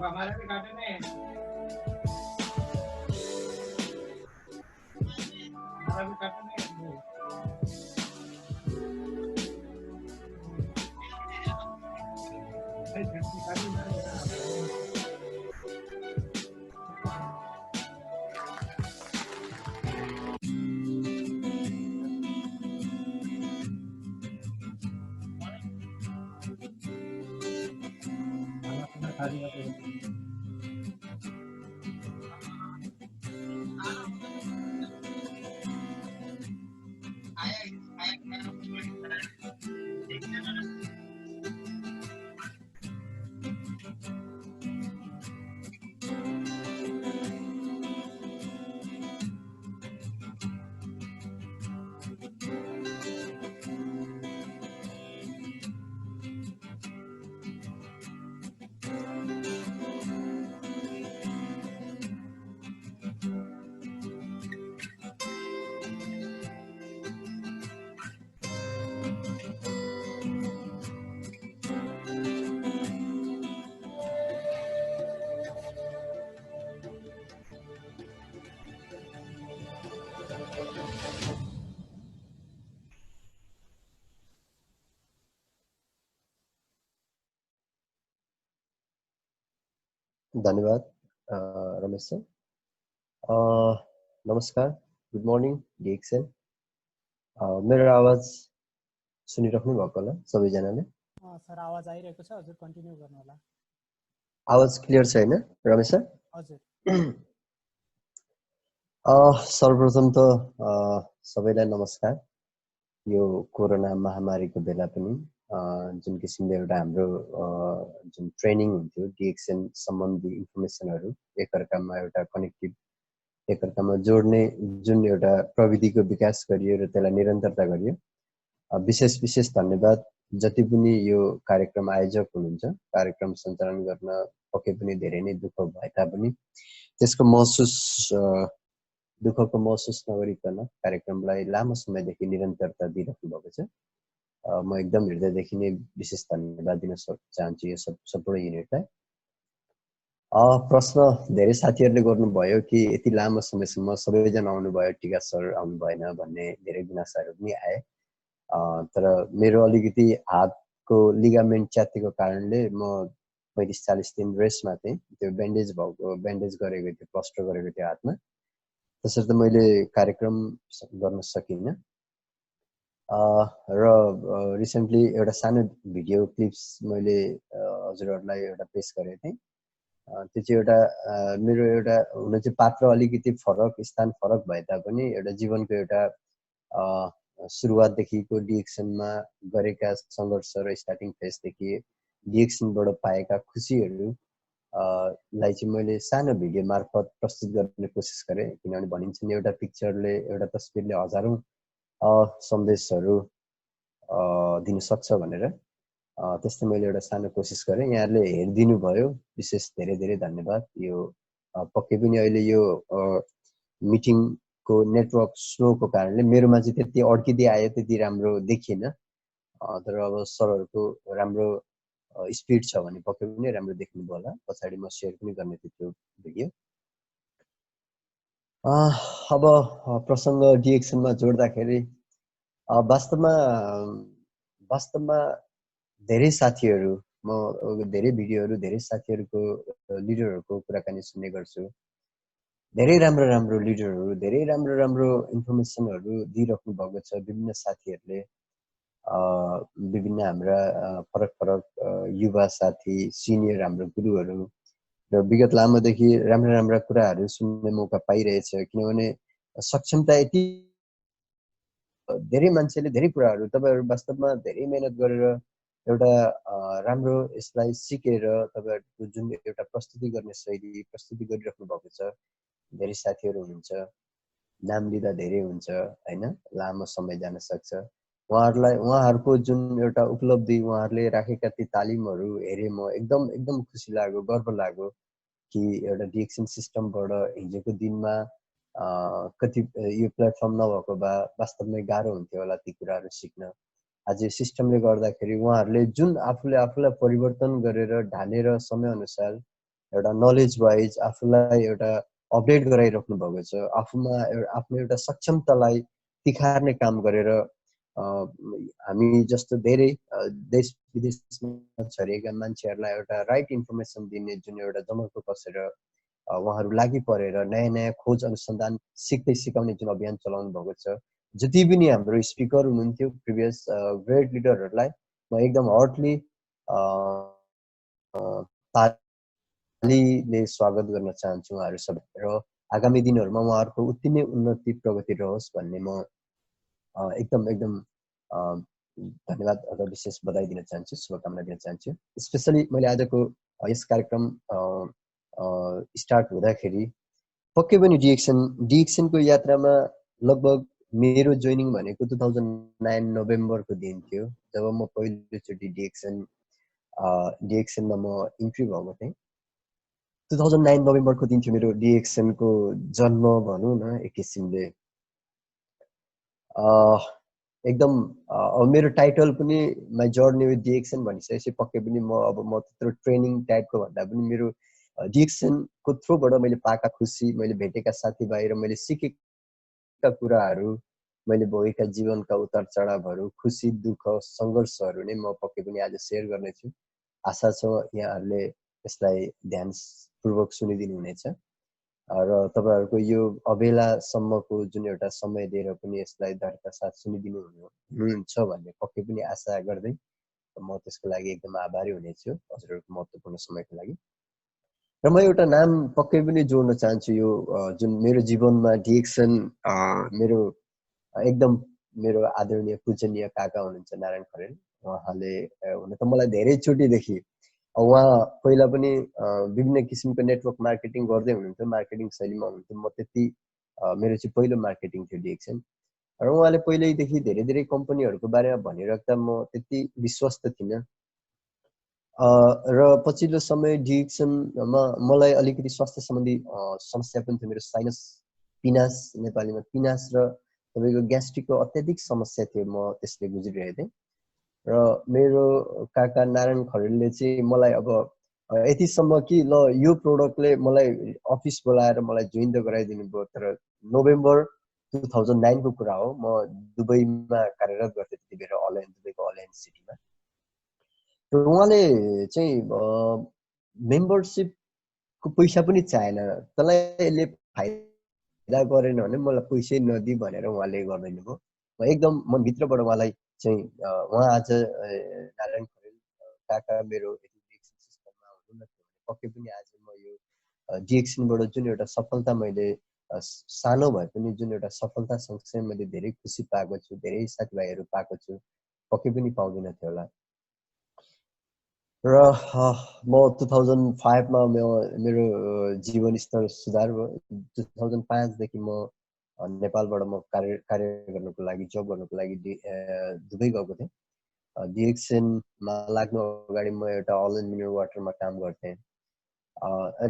हमारा भी गार्डन है, हमारा भी गार्डन है। भाई घंटी का भी ना खाना खा लिया तो धन्यवाद रमेश सर। नमस्कार, गुड मर्निङ डिएक्सन। मेरो आवाज सुनिराख्नु भएको होला सबैजनाले? सर आवाज आइरहेको छ, हजुर कन्टिन्यू गर्नु होला। आवाज क्लियर छ हैन रमेश सर? हजुर। सर्वप्रथम त सबैलाई नमस्कार। यो कोरोना महामारीको बेला पनि जुन किसिमले एउटा हाम्रो जुन ट्रेनिङ हुन्थ्यो डिएक्सन सम्बन्धी इन्फर्मेसनहरू एकअर्कामा एउटा कनेक्टिभ एकअर्कामा जोड्ने जुन एउटा प्रविधिको विकास गरियो र त्यसलाई निरन्तरता गरियो। विशेष धन्यवाद जति पनि यो कार्यक्रम आयोजक हुनुहुन्छ। कार्यक्रम सञ्चालन गर्न पक्कै पनि धेरै नै दुःख भए तापनि त्यसको दुःखको महसुस नगरिकन कार्यक्रमलाई लामो समयदेखि निरन्तरता दिइराख्नु भएको छ। म एकदम हृदयदेखि नै विशेष धन्यवाद दिन चाहन्छु यो सम्पूर्ण युनिटलाई। प्रश्न धेरै साथीहरूले गर्नुभयो कि यति लामो समयसम्म सबैजना आउनुभयो, टिका सर आउनु भएन भन्ने धेरै गुनासाहरू पनि आए। तर मेरो अलिकति हातको लिगामेन्ट च्यातेको कारणले म 35-40 दिन रेस्टमा थिएँ। त्यो ब्यान्डेज गरेको थियो, प्लास्टर गरेको थियो हातमा, त्यसर्थ मैले कार्यक्रम गर्न सकिनँ। र रिसेन्टली एउटा सानो भिडियो क्लिप्स मैले हजुरहरूलाई एउटा पेश गरेको थिएँ। त्यो चाहिँ एउटा मेरो एउटा हुन चाहिँ पात्र अलिकति फरक, स्थान फरक भए तापनि एउटा जीवनको एउटा सुरुवातदेखिको डिएक्सनमा गरेका सङ्घर्ष र स्टार्टिङ फेजदेखि डिएक्सनबाट पाएका खुसीहरू लाई चाहिँ मैले सानो भिडियो मार्फत प्रस्तुत गर्ने कोसिस गरेँ। किनभने भनिन्छ नि एउटा पिक्चरले एउटा तस्बिरले हजारौँ सन्देशहरू दिन सक्छ भनेर। त्यस्तै मैले एउटा सानो कोसिस गरेँ। यहाँहरूले हेरिदिनु भयो, विशेष धेरै धेरै धन्यवाद। यो पक्कै पनि अहिले यो मिटिङको नेटवर्क स्लोको कारणले मेरोमा चाहिँ त्यति अड्किँदै आयो, त्यति राम्रो देखिएन। तर अब सरहरूको राम्रो स्पिड छ भने पक्कै पनि राम्रो देख्नुभयो होला। पछाडि म सेयर पनि गर्ने थिएँ त्यो भिडियो। अब प्रसङ्ग डिएक्सनमा जोड्दाखेरि वास्तवमा धेरै साथीहरू, म धेरै भिडियोहरू धेरै साथीहरूको लिडरहरूको कुराकानी सुन्ने गर्छु। धेरै राम्रो राम्रो लिडरहरू, धेरै राम्रो राम्रो इन्फर्मेसनहरू दिइराख्नु भएको छ विभिन्न साथीहरूले। विभिन्न हाम्रा फरक फरक युवा साथी, सिनियर हाम्रो गुरुहरू र विगत लामोदेखि राम्रा राम्रा कुराहरू सुन्ने मौका पाइरहेछ। किनभने सक्षमता यति धेरै मान्छेले धेरै कुराहरू, तपाईँहरू वास्तवमा धेरै मेहनत गरेर एउटा राम्रो यसलाई सिकेर तपाईँहरूको जुन एउटा प्रस्तुति गर्ने शैली प्रस्तुति गरिराख्नु भएको छ। धेरै साथीहरू हुनुहुन्छ, नाम लिँदा धेरै हुन्छ हैन, लामो समय जान सक्छ। उहाँहरूको जुन एउटा उपलब्धि, उहाँहरूले राखेका ती तालिमहरू हेरेँ म एकदम खुसी लाग्यो, गर्व लाग्यो कि एउटा डिएक्सन सिस्टमबाट हिजोको दिनमा कति यो प्लेटफर्म नभएको भए वास्तवमै गाह्रो हुन्थ्यो होला ती कुराहरू सिक्न। आज यो सिस्टमले गर्दाखेरि उहाँहरूले जुन आफूलाई परिवर्तन गरेर ढालेर समयअनुसार एउटा नलेज वाइज आफूलाई एउटा अपडेट गराइराख्नु भएको छ। आफ्नो एउटा सक्षमतालाई तिखार्ने काम गरेर हामी जस्तो धेरै देश विदेशमा छरिएका मान्छेहरूलाई एउटा राइट इन्फर्मेसन दिने जुन एउटा जमर्को कसेर उहाँहरू लागि परेर नयाँ नयाँ खोज अनुसन्धान सिक्दै सिकाउने जुन अभियान चलाउनु भएको छ। जति पनि हाम्रो स्पिकर हुनुहुन्थ्यो प्रिभियस ग्रेट लिडरहरूलाई म एकदम हार्टली तालीले स्वागत गर्न चाहन्छु उहाँहरू सबै। र आगामी दिनहरूमा उहाँहरूको उति नै उन्नति प्रगति रहोस् भन्ने म एकदम धन्यवाद अथवा विशेष बधाई दिन चाहन्छु, शुभकामना दिन चाहन्छु। स्पेसली मैले आजको यस कार्यक्रम स्टार्ट हुँदाखेरि पक्कै पनि डिएक्सनको यात्रामा लगभग मेरो जोइनिङ भनेको 2009 नोभेम्बरको दिन थियो, जब म पहिलोचोटि डिएक्सनमा म इन्ट्री भएको थिएँ। 2009 नोभेम्बरको दिन थियो मेरो डिएक्सनको जन्म भनौँ न एक किसिमले। एकदम अब मेरो टाइटल पनि माई जर्नी विथ डिएक्सन भनिसकेपछि पक्कै पनि म त्यत्रो ट्रेनिङ टाइपको भन्दा पनि मेरो डिएक्सनको थ्रुबाट मैले पाएका खुसी, मैले भेटेका साथीभाइ र मैले सिकेका कुराहरू, मैले भोगेका जीवनका उतार चढावहरू, खुसी दुःख सङ्घर्षहरू नै म पक्कै पनि आज सेयर गर्नेछु। आशा छ यहाँहरूले यसलाई ध्यानपूर्वक सुनिदिनु हुनेछ र तपाईँहरूको यो अबेलासम्मको जुन एउटा समय दिएर पनि यसलाई धैर्यता साथ सुनिदिनु हुनुहुन्छ भन्ने पक्कै पनि आशा गर्दै म त्यसको लागि एकदम आभारी हुनेछु हजुरहरूको महत्त्वपूर्ण समयको लागि। र म एउटा नाम पक्कै पनि जोड्न चाहन्छु। यो जुन मेरो जीवनमा डिएक्सन मेरो एकदम मेरो आदरणीय पूजनीय काका हुनुहुन्छ नारायण खरेल। उहाँले हुन त मलाई धेरैचोटिदेखि उहाँ पहिला पनि विभिन्न किसिमको नेटवर्क मार्केटिङ गर्दै हुनुहुन्थ्यो, मार्केटिङ शैलीमा हुनुहुन्थ्यो। म त्यति मेरो चाहिँ पहिलो मार्केटिङ थियो डिएक्सन र उहाँले पहिल्यैदेखि धेरै धेरै कम्पनीहरूको बारेमा भनिराख्दा म त्यति विश्वस्त थिइनँ। र पछिल्लो समय डिएक्सनमा मलाई अलिकति स्वास्थ्य सम्बन्धी समस्या पनि थियो। मेरो साइनस पिनास, नेपालीमा पिनास र तपाईँको ग्यास्ट्रिकको अत्याधिक समस्या थियो, म त्यसले गुज्रिरहेको थिएँ। र मेरो काका नारायण खरेलले चाहिँ मलाई अब यतिसम्म कि ल यो प्रोडक्टले मलाई अफिस बोलाएर मलाई जोइन त गराइदिनु भयो। तर नोभेम्बर 2009 को कुरा हो, म दुबईमा कार्यरत गर्थेँ त्यति बेला, दुबईको अलायन सिटीमा। र उहाँले चाहिँ मेम्बरसिपको पैसा पनि चाहेन, तँलाई यसले फाइदा गरेन भने मलाई पैसै नदिई भनेर उहाँले गर्दैन भयो। म एकदम मनभित्रबाट उहाँलाई चाहिँ उहाँ आज नारायण खरेल काका मेरो डिएक्सन सिस्टममा हुनुहुन्न थियो भने पक्कै पनि आज म यो डिएक्सनबाट जुन एउटा सफलता मैले सानो भए पनि जुन एउटा सफलता सँगसँगै मैले धेरै खुसी पाएको छु, धेरै साथीभाइहरू पाएको छु, पक्कै पनि पाउँदिन थियो होला। र म 2005 मा मेरो जीवन स्तर सुधार भयो। 2005 देखि म नेपालबाट म कार्य गर्नको लागि जब गर्नको लागि दुबई गएको थिएँ। डिएक्सएनमा लाग्नु अगाडि म एउटा अल इन मिनरल वाटरमा काम गर्थेँ।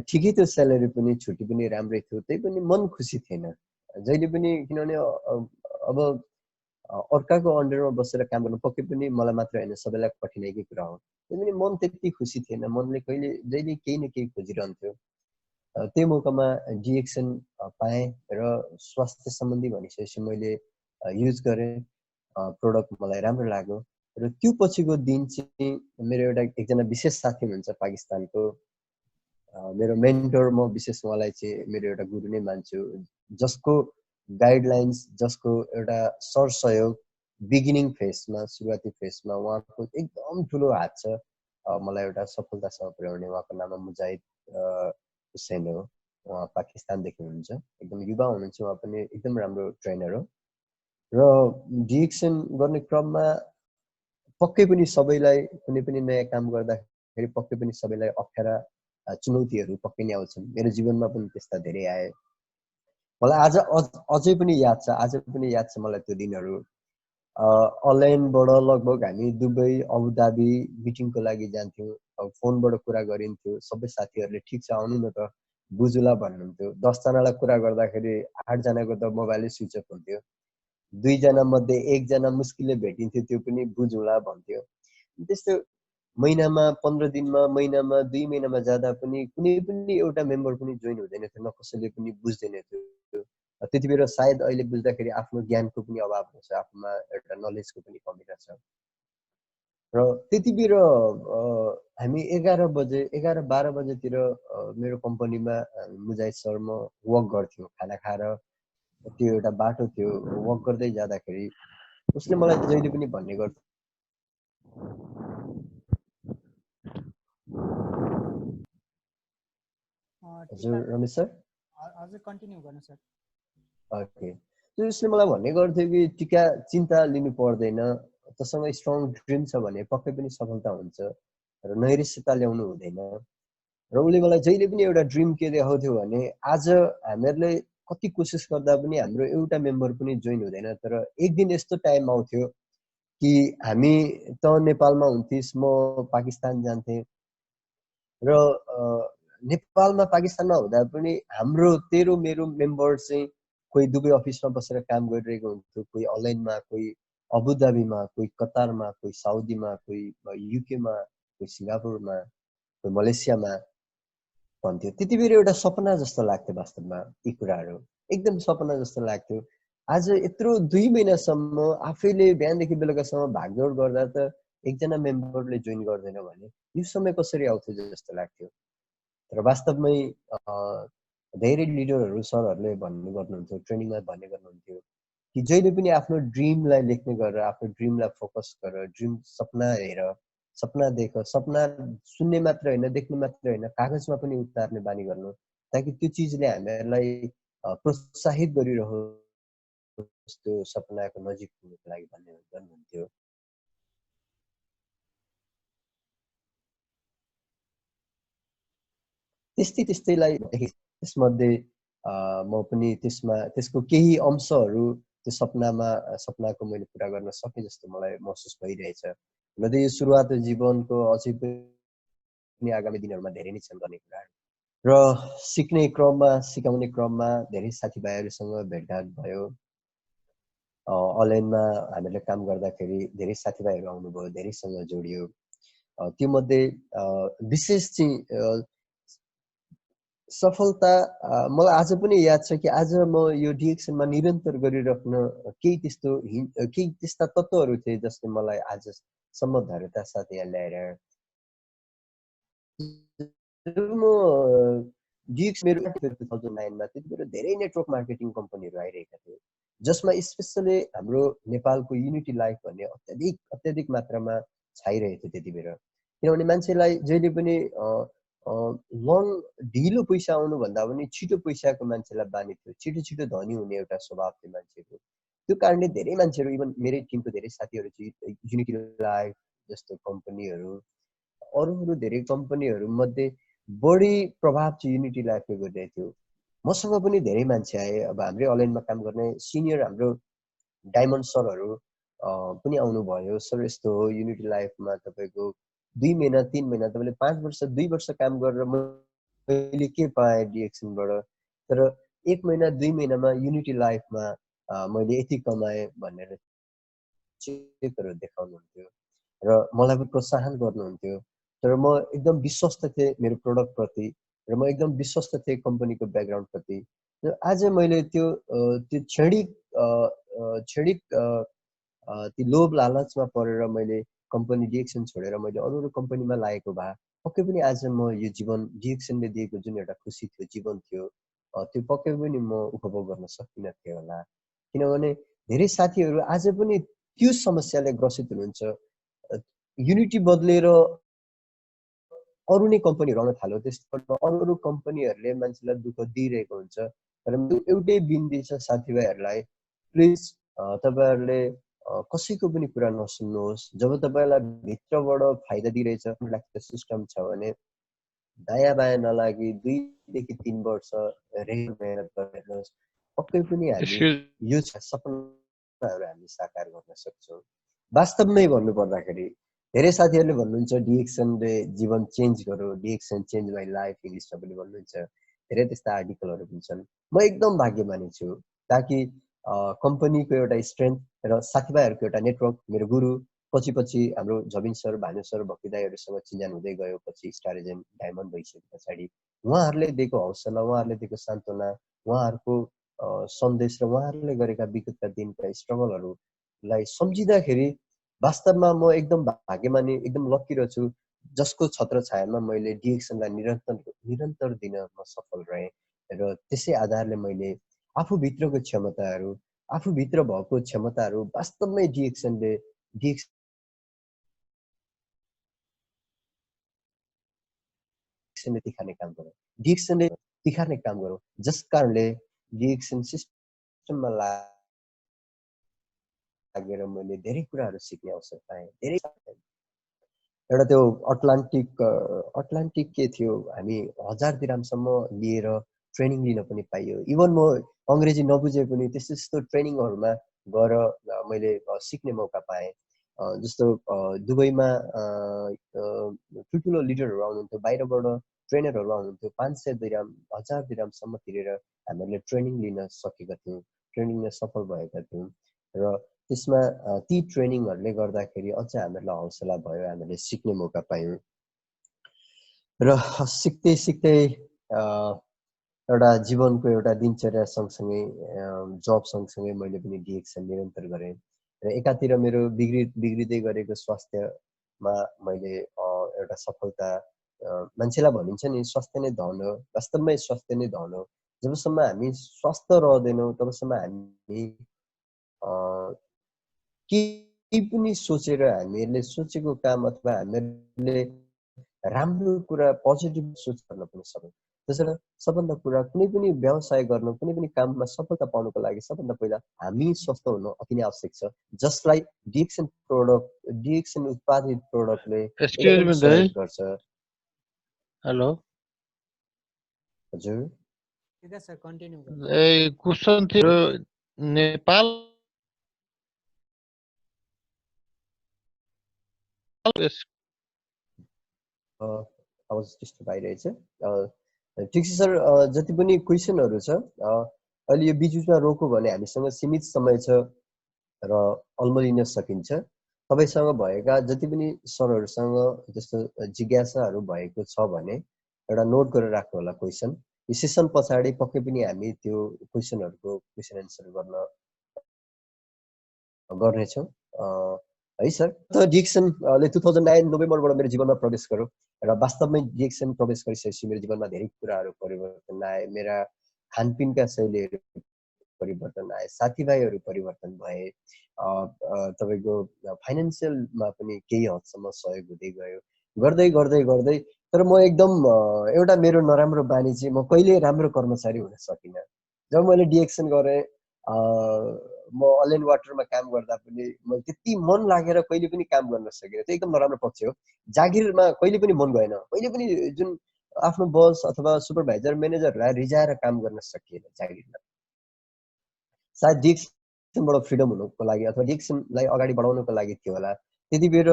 ठिकै थियो, स्यालेरी पनि छुट्टी पनि राम्रै थियो, त्यही पनि मन खुसी थिएन जहिले पनि। किनभने अब अर्काको अन्डरमा बसेर काम गर्नु पक्कै पनि मलाई मात्र होइन, सबैलाई कठिनाइकै कुरा हो। त्यही पनि मन त्यति खुसी थिएन, मनले जहिले केही न केही खोजिरहन्थ्यो। त्यही मौकामा डिएक्सन पाएँ र स्वास्थ्य सम्बन्धी भनिसकेपछि मैले युज गरेँ। प्रोडक्ट मलाई राम्रो लाग्यो र त्यो पछिको दिन चाहिँ मेरो एकजना विशेष साथी हुनुहुन्छ पाकिस्तानको, मेरो मेन्टर। म विशेष उहाँलाई चाहिँ मेरो एउटा गुरु नै मान्छु, जसको गाइडलाइन्स, जसको एउटा सरसहयोग बिगिनिङ फेजमा, सुरुवाती फेजमा उहाँको एकदम ठुलो हात छ मलाई एउटा सफलतासँग पुर्याउने। उहाँको नाम मुजाहिद हुसैन हो। उहाँ पाकिस्तानदेखि हुनुहुन्छ, एकदम युवा हुनुहुन्छ, उहाँ पनि एकदम राम्रो ट्रेनर हो। र डिएक्सन गर्ने क्रममा पक्कै पनि सबैलाई कुनै पनि नयाँ काम गर्दाखेरि पक्कै पनि सबैलाई अप्ठ्यारा चुनौतीहरू पक्कै नै आउँछन्। मेरो जीवनमा पनि त्यस्ता धेरै आए। मलाई अझै पनि याद छ, आज पनि याद छ मलाई त्यो दिनहरू। अनलाइनबाट लगभग हामी दुबई, अबुधाबी मिटिङको लागि जान्थ्यौँ। अब फोनबाट कुरा गरिन्थ्यो। सबै साथीहरूले ठिक छ आउनु न त बुझुला भन्नुहुन्थ्यो। 10 जनालाई कुरा गर्दाखेरि 8 जनाको त मोबाइलै स्विच अफ हुन्थ्यो। 2 जना मध्ये 1 जना मुस्किलले भेटिन्थ्यो, त्यो पनि बुझौँला भन्थ्यो। त्यस्तो महिनामा 15 दिनमा, महिनामा 2 महिनामा जाँदा पनि कुनै पनि एउटा मेम्बर पनि जोइन हुँदैन थियो, न कसैले पनि बुझ्दैन थियो। त्यति बेला सायद अहिले बुझ्दाखेरि आफ्नो ज्ञानको पनि अभाव हुन्छ, आफूमा एउटा नलेजको पनि कमी रहेछ। र त्यति बेला हामी 11-12 बजेतिर मेरो कम्पनीमा मुजाहिद सर म वक गर्थ्यौँ खाना खाएर। त्यो एउटा बाटो थियो, वक गर्दै जाँदाखेरि उसले मलाई जहिले पनि भन्ने गर्थ्यो, हजुर रमेश सर। हजुर कन्टिन्यू गर्नु सर। ओके, त्यो उसले मलाई भन्ने गर्थ्यो कि टिका चिन्ता लिनु पर्दैन, तसँग स्ट्रङ ड्रिम छ भने पक्कै पनि सफलता हुन्छ र नैराश्यता ल्याउनु हुँदैन। र उसले मलाई जहिले पनि एउटा ड्रिम के देखाउँथ्यो भने आज हामीहरूले कति कोसिस गर्दा पनि हाम्रो एउटा मेम्बर पनि जोइन हुँदैन, तर एक दिन यस्तो टाइम आउँथ्यो कि हामी त नेपालमा हुन्थिस्, म पाकिस्तान जान्थेँ र नेपालमा पाकिस्तानमा हुँदा पनि हाम्रो तेरो मेरो मेम्बर चाहिँ कोही दुबई अफिसमा बसेर काम गरिरहेको हुन्थ्यो, कोही अनलाइनमा, कोही अबुधाबीमा, कोही कतारमा, कोही साउदीमा, कोही युकेमा, कोही सिङ्गापुरमा, कोही मलेसियामा भन्थ्यो। त्यति बेला एउटा सपना जस्तो लाग्थ्यो, वास्तवमा यी कुराहरू एकदम सपना जस्तो लाग्थ्यो। आज यत्रो 2 महिनासम्म आफैले बिहानदेखि बेलुकासम्म भागदौड गर्दा त एकजना मेम्बरले जोइन गर्दैन भने यो समय कसरी आउँथ्यो जस्तो लाग्थ्यो। तर वास्तवमै धेरै लिडरहरू, सरहरूले भन्ने गर्नुहुन्थ्यो, ट्रेनिङमा भन्ने गर्नुहुन्थ्यो कि जहिले पनि आफ्नो ड्रिमलाई लेख्ने गरेर, आफ्नो ड्रिमलाई फोकस गर, ड्रिम सपना हेर, सपना देख, सपना सुन्ने मात्र होइन, देख्ने मात्र होइन, कागजमा पनि उतार्ने बानी गर्नु, ताकि त्यो चिजले हामीहरूलाई प्रोत्साहित गरिरहोस् त्यो सपनाको नजिक पुग्नको लागि भन्ने गर्नुहुन्थ्यो। त्यस्तैलाई त्यसमध्ये म पनि त्यसको केही अंशहरू त्यो सपनाको मैले पुरा गर्न सकेँ जस्तो मलाई महसुस भइरहेछ। हुन त यो सुरुवात जीवनको, अझै पनि आगामी दिनहरूमा धेरै नै छन् गर्ने कुराहरू। र सिक्ने क्रममा, सिकाउने क्रममा धेरै साथीभाइहरूसँग भेटघाट भयो। अनलाइनमा हामीले काम गर्दाखेरि धेरै साथीभाइहरू आउनुभयो, धेरैसँग जोडियो। त्यो मध्ये विशेष चाहिँ सफलता मलाई आज पनि याद छ कि आज म यो डिएक्सनमा निरन्तर गरिराख्न केही त्यस्ता तत्त्वहरू थिए जसले मलाई आजसम्म धैर्यता साथ यहाँ ल्याएर म डिएक्स मेरो 2009 मा त्यति बेला धेरै नेटवर्क मार्केटिङ कम्पनीहरू आइरहेका थिए, जसमा स्पेसली हाम्रो नेपालको युनिटी लाइफ भन्ने अत्याधिक मात्रामा छाइरहेको थियो त्यति बेला। किनभने मान्छेलाई जहिले पनि ढिलो पैसा आउनुभन्दा पनि छिटो पैसाको मान्छेलाई बानी थियो, छिटो धनी हुने एउटा स्वभाव थियो मान्छेको। त्यो कारणले धेरै मान्छेहरू, इभन मेरै टिमको धेरै साथीहरू चाहिँ युनिटी लाइफ जस्तो कम्पनीहरू अरू धेरै कम्पनीहरू मध्ये बढी प्रभाव चाहिँ युनिटी लाइफले गरिरहेको थियो। मसँग पनि धेरै मान्छे आए। अब हाम्रै अलाइनमा काम गर्ने सिनियर हाम्रो डायमन्ड सरहरू पनि आउनुभयो। सर यस्तो हो, युनिटी लाइफमा तपाईँको 2 महिना 3 महिना तपाईँले 5 वर्ष 2 वर्ष काम गरेर मैले के पाएँ डिएक्सनबाट, तर 1 महिना 2 महिनामा युनिटी लाइफमा मैले यति कमाएँ भनेर चेकहरू देखाउनुहुन्थ्यो र मलाई पनि प्रोत्साहन गर्नुहुन्थ्यो। तर म एकदम विश्वस्त थिएँ मेरो प्रोडक्टप्रति र म एकदम विश्वस्त थिएँ कम्पनीको ब्याकग्राउन्डप्रति। र आज मैले त्यो क्षणिक ती लोभ लालचमा परेर मैले कम्पनी डिएक्सन छोडेर मैले अरू कम्पनीमा लागेको भए पक्कै पनि आज म यो जीवन डिएक्सनले दिएको जुन एउटा खुसी थियो, जीवन थियो, त्यो पक्कै पनि म उपभोग गर्न सकिनँ थिएँ होला। किनभने धेरै साथीहरू आज पनि त्यो समस्याले ग्रसित हुनुहुन्छ। युनिटी बदलेर अरू नै कम्पनीहरू आउन थाल्यो। त्यसबाट अरू कम्पनीहरूले मान्छेलाई दुःख दिइरहेको हुन्छ। तर एउटै बिन्ती छ साथीभाइहरूलाई, प्लिज तपाईँहरूले कसैको पनि कुरा नसुन्नुहोस्। जब तपाईँलाई भित्रबाट फाइदा दिइरहेछ सिस्टम छ भने दायाँ बायाँ नलागी 2 देखि 3 वर्ष रेगुलर मेहनत गर्नुहोस्। पक्कै पनि हामी यो सपनाहरू हामी साकार गर्न सक्छौँ। वास्तवमै भन्नुपर्दाखेरि धेरै साथीहरूले भन्नुहुन्छ डिएक्सनले जीवन चेन्ज गर्यो, डिएक्सन चेन्ज माई लाइफ इङ्ग्लिसमा पनि भन्नुहुन्छ। धेरै त्यस्ता आर्टिकलहरू पनि छन्। म एकदम भाग्यमानी छु ताकि कम्पनीको एउटा स्ट्रेन्थ र साथीभाइहरूको एउटा नेटवर्क, मेरो गुरु पछि हाम्रो जबिन सर, भानु सर, भक्ति दाईहरूसँग चिन्जान हुँदै गयो। पछि स्टार एजेन्ट डायमन्ड भइसके पछाडि उहाँहरूले दिएको हौसला, उहाँहरूले दिएको सान्त्वना, उहाँहरूको सन्देश र उहाँहरूले गरेका विगतका दिनका स्ट्रगलहरूलाई सम्झिँदाखेरि वास्तवमा म एकदम भाग्यमानी, एकदम लकी रहेछु जसको छत्र छायामा मैले डिएक्सनलाई निरन्तर दिन म सफल रहेँ। र त्यसै आधारले मैले आफूभित्रको क्षमताहरू, आफूभित्र भएको क्षमताहरू वास्तवमै डिएक्सनले तिखार्ने काम गरौँ, डिएक्सनले तिखार्ने काम गरौँ, जस कारणले डिएक्सन सिस्टममा लागेर मैले धेरै कुराहरू सिक्ने अवसर पाएँ। धेरै एउटा त्यो अटलान्टिक के थियो, हामी 1000 दिरहामसम्म लिएर ट्रेनिङ लिन पनि पाइयो। इभन म अङ्ग्रेजी नबुझे पनि त्यस्तो ट्रेनिङहरूमा गएर मैले सिक्ने मौका पाएँ। जस्तो दुबईमा ठुल्ठुलो लिडरहरू आउनुहुन्थ्यो, बाहिरबाट ट्रेनरहरू आउनुहुन्थ्यो। 500 दिरहाम 1000 दिरहामसम्म तिरेर हामीले ट्रेनिङ लिन सकेका थियौँ, ट्रेनिङ लिन सफल भएका थियौँ। र त्यसमा ती ट्रेनिङहरूले गर्दाखेरि अझ हामीहरूलाई हौसला भयो, हामीले सिक्ने मौका पायौँ। र सिक्दै सिक्दै एउटा जीवनको एउटा दिनचर्या सँगसँगै जब सँगसँगै मैले पनि डिएक्सन निरन्तर गरेँ। र एकातिर मेरो बिग्रिँदै गरेको स्वास्थ्यमा मैले एउटा सफलता, मान्छेलाई भनिन्छ नि स्वास्थ्य नै धन हो, वास्तवमै स्वास्थ्य नै धन हो। जबसम्म हामी स्वस्थ रहँदैनौँ तबसम्म हामी केही पनि सोचेर हामीहरूले सोचेको काम अथवा हामीहरूले राम्रो कुरा पोजिटिभ सोच गर्न पनि सक्छौँ। त्यसैले सबभन्दा कुरा कुनै पनि व्यवसाय गर्न, कुनै पनि काममा सफलता पाउनको लागि सबभन्दा पहिला हामी स्वस्थ हुनु अति नै आवश्यक छ। जसलाई डिएक्सन उत्पादित प्रोडक्टले एक्सक्युज मी सहयोग गर्छ। हेलो हजुर, ठीक है सर, कंटिन्यू क्वेश्चन थियो नेपाल आवाज त्यस्तो भइरहेछ। ठिक छ सर, जति पनि क्वेसनहरू छ अहिले यो बिचमा रोक्यो भने हामीसँग सीमित समय छ र अल्मलिन सकिन्छ। तपाईसँग भएका जति पनि सरहरूसँग जस्तो जिज्ञासाहरू भएको छ भने एउटा नोट गरेर राख्नु होला क्वेसन। यो सेसन पछाडि पक्कै पनि हामी त्यो क्वेसनहरूको क्वेसन एन्सर गर्नेछौँ है सर। त डिएक्सनले 2009 नोभेम्बरबाट मेरो जीवनमा प्रवेश गर्यो र वास्तवमै डिएक्सन प्रवेश गरिसकेपछि मेरो जीवनमा धेरै कुराहरू परिवर्तन आए। मेरा खानपिनका शैलीहरू परिवर्तन आए, साथीभाइहरू परिवर्तन भए, तपाईँको फाइनेन्सियलमा पनि केही हदसम्म सहयोग हुँदै गयो। गर्दै गर्दै गर्दै तर म एकदम एउटा मेरो नराम्रो बानी चाहिँ म कहिले राम्रो कर्मचारी हुन सकिनँ। जब मैले डिएक्सन गरेँ म अल एन्ड वाटरमा काम गर्दा पनि मैले त्यति मन लागेर कहिले पनि काम गर्न सकिनँ। त्यो एकदम नराम्रो पक्ष हो। जागिरमा कहिले पनि मन गएन, कहिले पनि जुन आफ्नो बस अथवा सुपरभाइजर म्यानेजरलाई रिजाएर काम गर्न सकिएन जागिरमा। सायद डिएक्सनबाट फ्रिडम हुनुको लागि अथवा डिएक्सनलाई अगाडि बढाउनको लागि थियो होला। त्यति बेर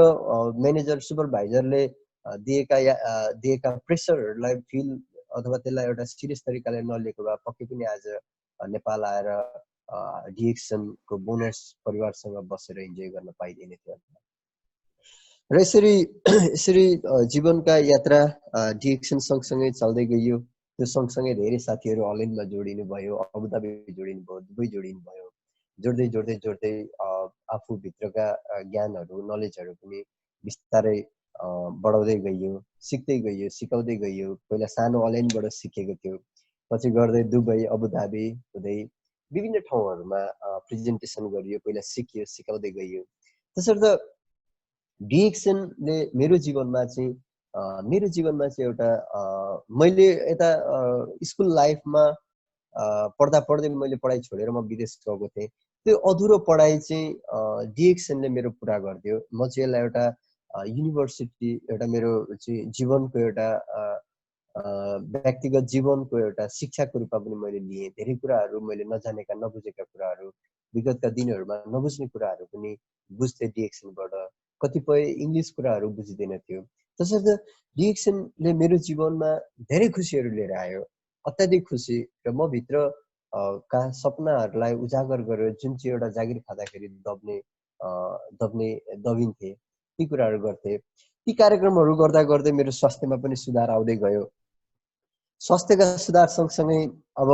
म्यानेजर सुपरभाइजरले दिएका प्रेसरहरूलाई फिल अथवा त्यसलाई एउटा सिरियस तरिकाले नलिएको भए पक्कै पनि आज नेपाल आएर डिएक्सनको बोनस परिवारसँग बसेर इन्जोय गर्न पाइदिने थियो। र यसरी जीवनका यात्रा डिएक्सन सँगसँगै चल्दै गइयो। त्यो सँगसँगै धेरै साथीहरू अनलाइनमा जोडिनु भयो, अबुधाबी जोडिनु भयो, दुबई जोडिनु भयो। जोड्दै आफूभित्रका ज्ञानहरू नलेजहरू पनि बिस्तारै बढाउँदै गइयो, सिक्दै गइयो, सिकाउँदै गइयो। पहिला सानो अनलाइनबाट सिकेको थियो, पछि गर्दै दुबई अबुधाबी हुँदै विभिन्न ठाउँहरूमा प्रेजेन्टेसन गरियो, पहिला सिकियो, सिकाउँदै गइयो। त्यसर्थ डिएक्सनले मेरो जीवनमा चाहिँ एउटा मैले यता स्कुल लाइफमा पढ्दा पढ्दै मैले पढाइ छोडेर म विदेश गएको थिएँ। त्यो अधुरो पढाइ चाहिँ डिएक्सनले मेरो पुरा गरिदियो। म चाहिँ यसलाई एउटा युनिभर्सिटी, एउटा मेरो चाहिँ जीवनको एउटा व्यक्तिगत जीवनको एउटा शिक्षाको रूपमा पनि मैले लिएँ। धेरै कुराहरू मैले नजानेका नबुझेका कुराहरू, विगतका दिनहरूमा नबुझ्ने कुराहरू पनि बुझ्दै डिएक्सनबाट। कतिपय इङ्ग्लिस कुराहरू बुझिँदैन थियो। त्यसर्थ डिएक्सनले मेरो जीवनमा धेरै खुसीहरू लिएर आयो, अत्याधिक खुसी। र म भित्र का सपनाहरूलाई उजागर गरेर जुन चाहिँ एउटा जागिर खाँदाखेरि दबिन्थे ती कुराहरू गर्थे। ती कार्यक्रमहरू गर्दा गर्दै मेरो स्वास्थ्यमा पनि सुधार आउँदै गयो। स्वास्थ्यका सुधार सँगसँगै अब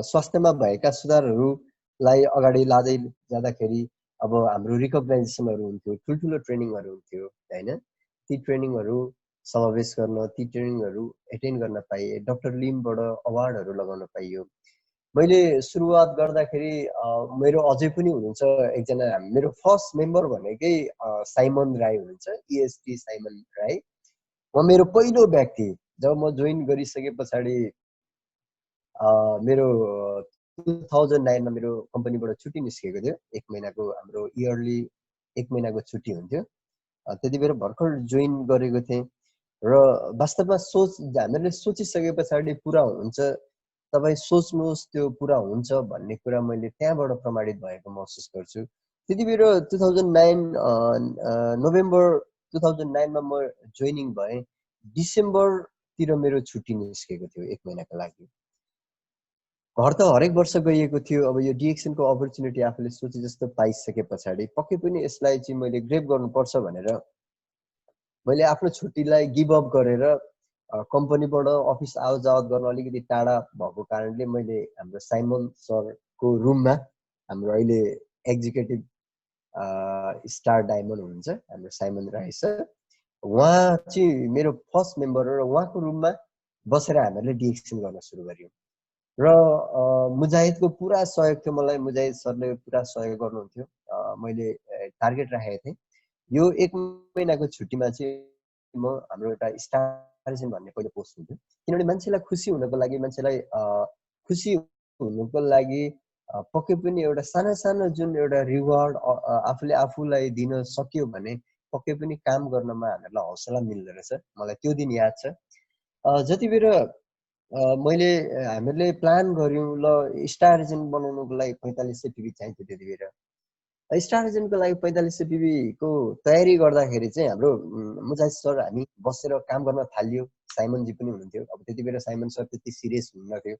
स्वास्थ्यमा भएका सुधारहरूलाई अगाडि लाँदै जाँदाखेरि अब हाम्रो रिकग्नाइजेसनहरू हुन्थ्यो, ठुल्ठुलो ट्रेनिङहरू हुन्थ्यो हैन। ती ट्रेनिङहरू समावेश गर्न, ती ट्रेनिङहरू एटेन्ड गर्न पाइए। डाक्टर लिमबाट अवार्डहरू लगाउन पाइयो। मैले सुरुवात गर्दाखेरि मेरो अझै पनि हुनुहुन्छ एकजना, मेरो फर्स्ट मेम्बर भनेकै साइमन राई हुनुहुन्छ, EST साइमन राई। म मेरो पहिलो व्यक्ति जब म जोइन गरिसके पछाडि मेरो 2009 मा मेरो कम्पनीबाट छुट्टी निस्केको थियो। 1 महिनाको हाम्रो इयरली 1 महिनाको छुट्टी हुन्थ्यो। त्यति बेर भर्खर जोइन गरेको थिएँ र वास्तवमा हामीले सोचिसके पछाडि पुरा हुन्छ, तपाईँ सोच्नुहोस् त्यो पुरा हुन्छ भन्ने कुरा मैले त्यहाँबाट प्रमाणित भएको महसुस गर्छु। त्यति बेर 2009 नोभेम्बर 2009 मा म जोइनिङ भएँ। डिसेम्बरतिर मेरो छुट्टी निस्केको थियो 1 महिनाको लागि। घर त हरेक वर्ष गइएको थियो। अब यो डिएक्सनको अपर्च्युनिटी आफूले सोचे जस्तो पाइसके पछाडि पक्कै पनि यसलाई चाहिँ मैले ग्रेब गर्नुपर्छ भनेर मैले आफ्नो छुट्टीलाई गिभ अप गरेर कम्पनीबाट अफिस आवत जावत गर्न अलिकति टाढा भएको कारणले मैले हाम्रो साइमन सरको रुममा, हाम्रो अहिले एक्जिक्युटिभ स्टार डायमन्ड हुनुहुन्छ हाम्रो साइमन राई सर, उहाँ चाहिँ मेरो फर्स्ट मेम्बर हो र उहाँको रुममा बसेर हामीले डिएक्सन गर्न सुरु गर्यौँ। र मुजाहिदको पुरा सहयोग थियो मलाई। मुजाहिद सरले पुरा सहयोग गर्नुहुन्थ्यो। मैले टार्गेट राखेको थिएँ यो 1 महिनाको छुट्टीमा चाहिँ म हाम्रो एउटा स्टार भन्ने पहिलो पोस्ट हुन्थ्यो, किनभने मान्छेलाई खुसी हुनको लागि, मान्छेलाई खुसी हुनुको लागि पक्कै पनि एउटा सानो सानो जुन एउटा रिवार्ड आफूलाई दिन सक्यो भने पक्कै पनि काम गर्नमा हामीहरूलाई हौसला मिल्दो रहेछ। मलाई त्यो दिन याद छ। जति बेर हामीले प्लान गर्यौँ ल स्टार एजेन्ट बनाउनुको लागि 4500 टिभी चाहिन्थ्यो। त्यति बेर स्टार एजेन्टको लागि 4500 टिभीको तयारी गर्दाखेरि चाहिँ हाम्रो मुजाहिद सर हामी बसेर काम गर्न थालियो। साइमनजी पनि हुनुहुन्थ्यो। अब त्यति बेर साइमन सर त्यति सिरियस हुनुहुन्थ्यो,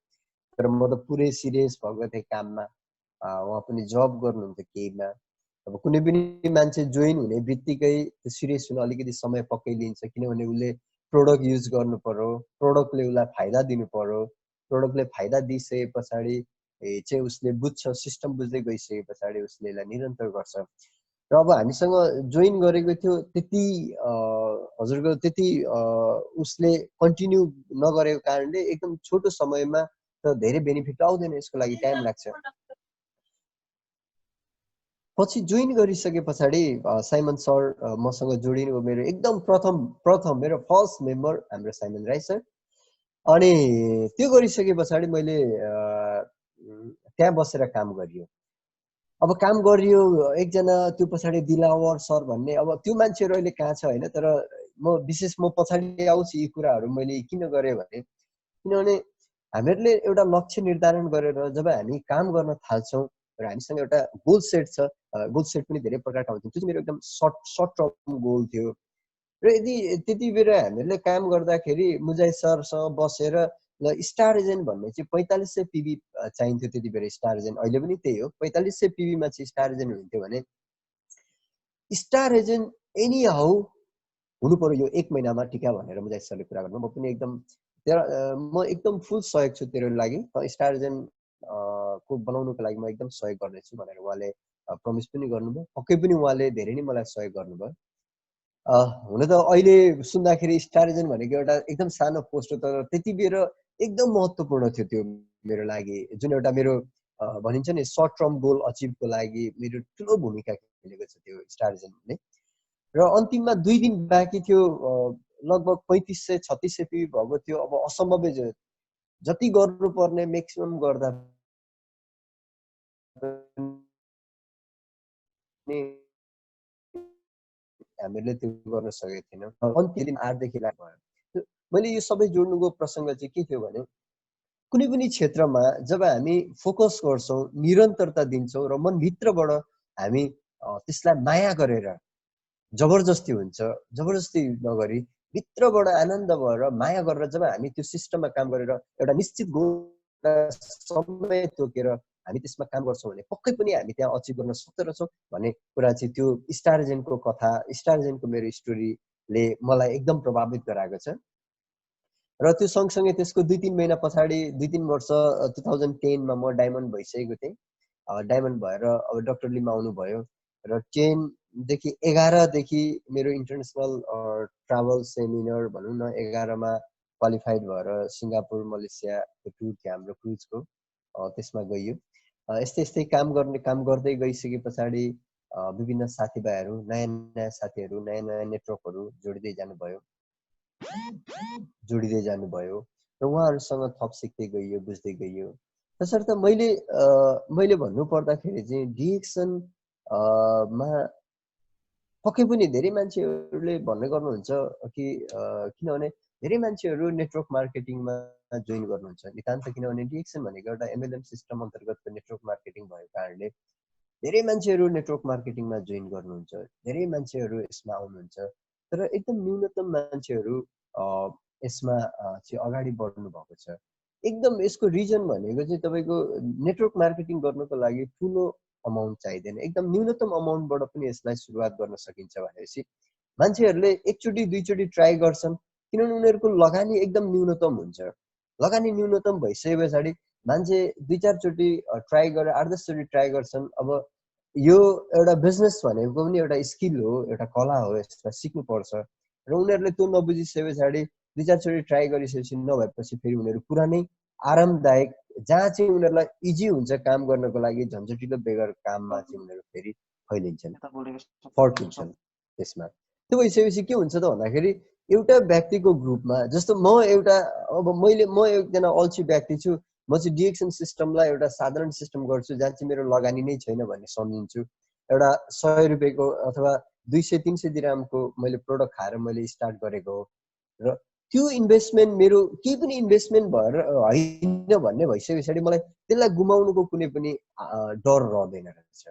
तर म त पुरै सिरियस भएको थिएँ काममा। उहाँ पनि जब गर्नुहुन्थ्यो केहीमा। अब कुनै पनि मान्छे जोइन हुने बित्तिकै सिरियस हुन अलिकति समय पक्कै लिन्छ, किनभने उसले प्रोडक्ट युज गर्नु पर्यो, प्रोडक्टले उसलाई फाइदा दिनु पर्यो। प्रोडक्टले फाइदा दिइसके पछाडि चाहिँ उसले बुझ्छ, सिस्टम बुझ्दै गइसके पछाडि उसले यसलाई निरन्तर गर्छ। र अब हामीसँग जोइन गरेको थियो त्यति हजुरको त्यति उसले कन्टिन्यू नगरेको कारणले एकदम छोटो समयमा त धेरै बेनिफिट आउँदैन, यसको लागि टाइम लाग्छ। पछि जोइन गरिसके पछाडि साइमन सर मसँग जोडिनु मेरो एकदम प्रथम मेरो फर्स्ट मेम्बर हाम्रो साइमन राई सर। अनि त्यो गरिसके पछाडि मैले त्यहाँ बसेर काम गरियो। अब काम गरियो एकजना त्यो पछाडि दिलावर सर भन्ने, अब त्यो मान्छेहरू अहिले कहाँ छ होइन। तर म पछाडि आउँछु यी कुराहरू मैले किन गरेँ भने, किनभने हामीहरूले एउटा लक्ष्य निर्धारण गरेर जब हामी काम गर्न थाल्छौँ र हामीसँग एउटा गोल सेट छ, गोल सेट पनि धेरै प्रकारका हुन्छन्, त्यो चाहिँ मेरो एकदम सर्ट टर्म गोल थियो। र यदि त्यति बेर हामीहरूले काम गर्दाखेरि मुजाइ सरसँग बसेर ल स्टार एजेन्ट भन्ने चाहिँ 4500 पिबी चाहिन्थ्यो त्यति बेर। स्टार एजेन्ट अहिले पनि त्यही हो, 4500 पिबीमा चाहिँ स्टार एजेन्ट हुन्थ्यो भने स्टार एजेन्ट एनी हाउ हुनु पर्यो यो 1 महिनामा टिका भनेर मुजाइ सरले कुरा गर्नु। म पनि एकदम म एकदम फुल सहयोग छु तेरो लागि, स्टार एजेन्ट को बनाउनुको लागि म एकदम सहयोग गर्नेछु भनेर उहाँले प्रमिस पनि गर्नुभयो। पक्कै पनि उहाँले धेरै नै मलाई सहयोग गर्नुभयो। हुन त अहिले सुन्दाखेरि स्टार एजेन्ट भनेको एउटा एकदम सानो पोस्ट हो, तर त्यति बेर एकदम महत्त्वपूर्ण थियो त्यो मेरो लागि, जुन एउटा मेरो भनिन्छ नि सर्ट टर्म गोल अचिभको लागि मेरो ठुलो भूमिका खेलेको छ त्यो स्टार एजेन्ट भन्ने। र अन्तिममा 2 दिन बाँकी थियो, लगभग 3500-3600 पिबी भएको थियो। अब असम्भवै जति गर्नुपर्ने म्याक्सिमम गर्दा हामीले त्यो गर्न सकेको थिएनौँ। अन्तिम दिन 8 देखि लाग्यो। मैले यो सबै जोड्नुको प्रसङ्ग चाहिँ के थियो भने, कुनै पनि क्षेत्रमा जब हामी फोकस गर्छौँ, निरन्तरता दिन्छौँ र मनभित्रबाट हामी त्यसलाई माया गरेर, जबरजस्ती हुन्छ, जबरजस्ती नगरी भित्रबाट आनन्द भएर माया गरेर जब हामी त्यो सिस्टममा काम गरेर एउटा निश्चित गोल समय तोकेर हामी त्यसमा काम गर्छौँ भने पक्कै पनि हामी त्यहाँ अचिभ गर्न सक्दो रहेछौँ भन्ने कुरा चाहिँ त्यो स्टार एजेन्टको कथा, स्टार एजेन्टको मेरो स्टोरीले मलाई एकदम प्रभावित गराएको छ। र त्यो सँगसँगै त्यसको 2-3 महिना पछाडि 2-3 वर्ष 2010 मा म डायमन्ड भइसकेको थिएँ। डायमन्ड भएर अब डक्टर लिम आउनुभयो र 10 देखि 11 देखि मेरो इन्टरनेसनल ट्राभल सेमिनार भनौँ न 11 मा क्वालिफाइड भएर सिङ्गापुर मलेसियाको टुर थियो हाम्रो क्रुजको, त्यसमा गइयो। यस्तै यस्तै काम गर्दै गइसके पछाडि विभिन्न साथीभाइहरू, नयाँ साथीहरू, नयाँ नेटवर्कहरू जोडिँदै जानुभयो र उहाँहरूसँग थप सिक्दै गइयो, बुझ्दै गइयो। तसर्थ मैले भन्नु पर्दाखेरि चाहिँ डिएक्सन मा पक्कै पनि धेरै मान्छेहरूले भन्ने गर्नुहुन्छ कि किनभने धेरै मान्छेहरू नेटवर्क मार्केटिङमा जोइन गर्नुहुन्छ नितान्त, किनभने डिएक्सन भनेको एउटा एमएलएम सिस्टम अन्तर्गतको नेटवर्क मार्केटिङ भएको कारणले धेरै मान्छेहरू नेटवर्क मार्केटिङमा जोइन गर्नुहुन्छ, धेरै मान्छेहरू यसमा आउनुहुन्छ। तर एकदम न्यूनतम मान्छेहरू यसमा चाहिँ अगाडि बढ्नु भएको छ। एकदम यसको रिजन भनेको चाहिँ तपाईँको नेटवर्क मार्केटिङ गर्नको लागि ठुलो अमाउन्ट चाहिँदैन, एकदम न्यूनतम अमाउन्टबाट पनि यसलाई सुरुवात गर्न सकिन्छ भनेपछि मान्छेहरूले एकचोटि दुईचोटि ट्राई गर्छन्, किनभने उनीहरूको लगानी एकदम न्यूनतम हुन्छ। लगानी न्यूनतम भइसके पछाडि मान्छे 2-4 चोटि ट्राई गरेर 8-10 चोटि ट्राई गर्छन्। अब यो एउटा बिजनेस भनेको पनि एउटा स्किल हो, एउटा कला हो, यसलाई सिक्नुपर्छ। र उनीहरूले त्यो नबुझिसके पछाडि 2-4 चोटि ट्राई गरिसकेपछि नभएपछि फेरि उनीहरू पुरानै आरामदायक जहाँ चाहिँ उनीहरूलाई इजी हुन्छ काम गर्नको लागि झन्झटिलो बेगर काममा चाहिँ उनीहरू फेरि फैलिन्छन्, फर्किन्छन् त्यसमा। त्यो भइसकेपछि के हुन्छ त भन्दाखेरि एउटा व्यक्तिको ग्रुपमा, जस्तो म एकजना अल्छी व्यक्ति छु, म चाहिँ डिएक्सन सिस्टमलाई एउटा साधारण सिस्टम गर्छु जहाँ चाहिँ मेरो लगानी नै छैन भन्ने सम्झिन्छु। एउटा 100 रुपियाँको अथवा 200-300 दिरामको मैले प्रोडक्ट खाएर मैले स्टार्ट गरेको हो र त्यो इन्भेस्टमेन्ट मेरो केही पनि इन्भेस्टमेन्ट भएर होइन भन्ने भइसके पछाडि मलाई त्यसलाई गुमाउनुको कुनै पनि डर रहँदैन रहेछ।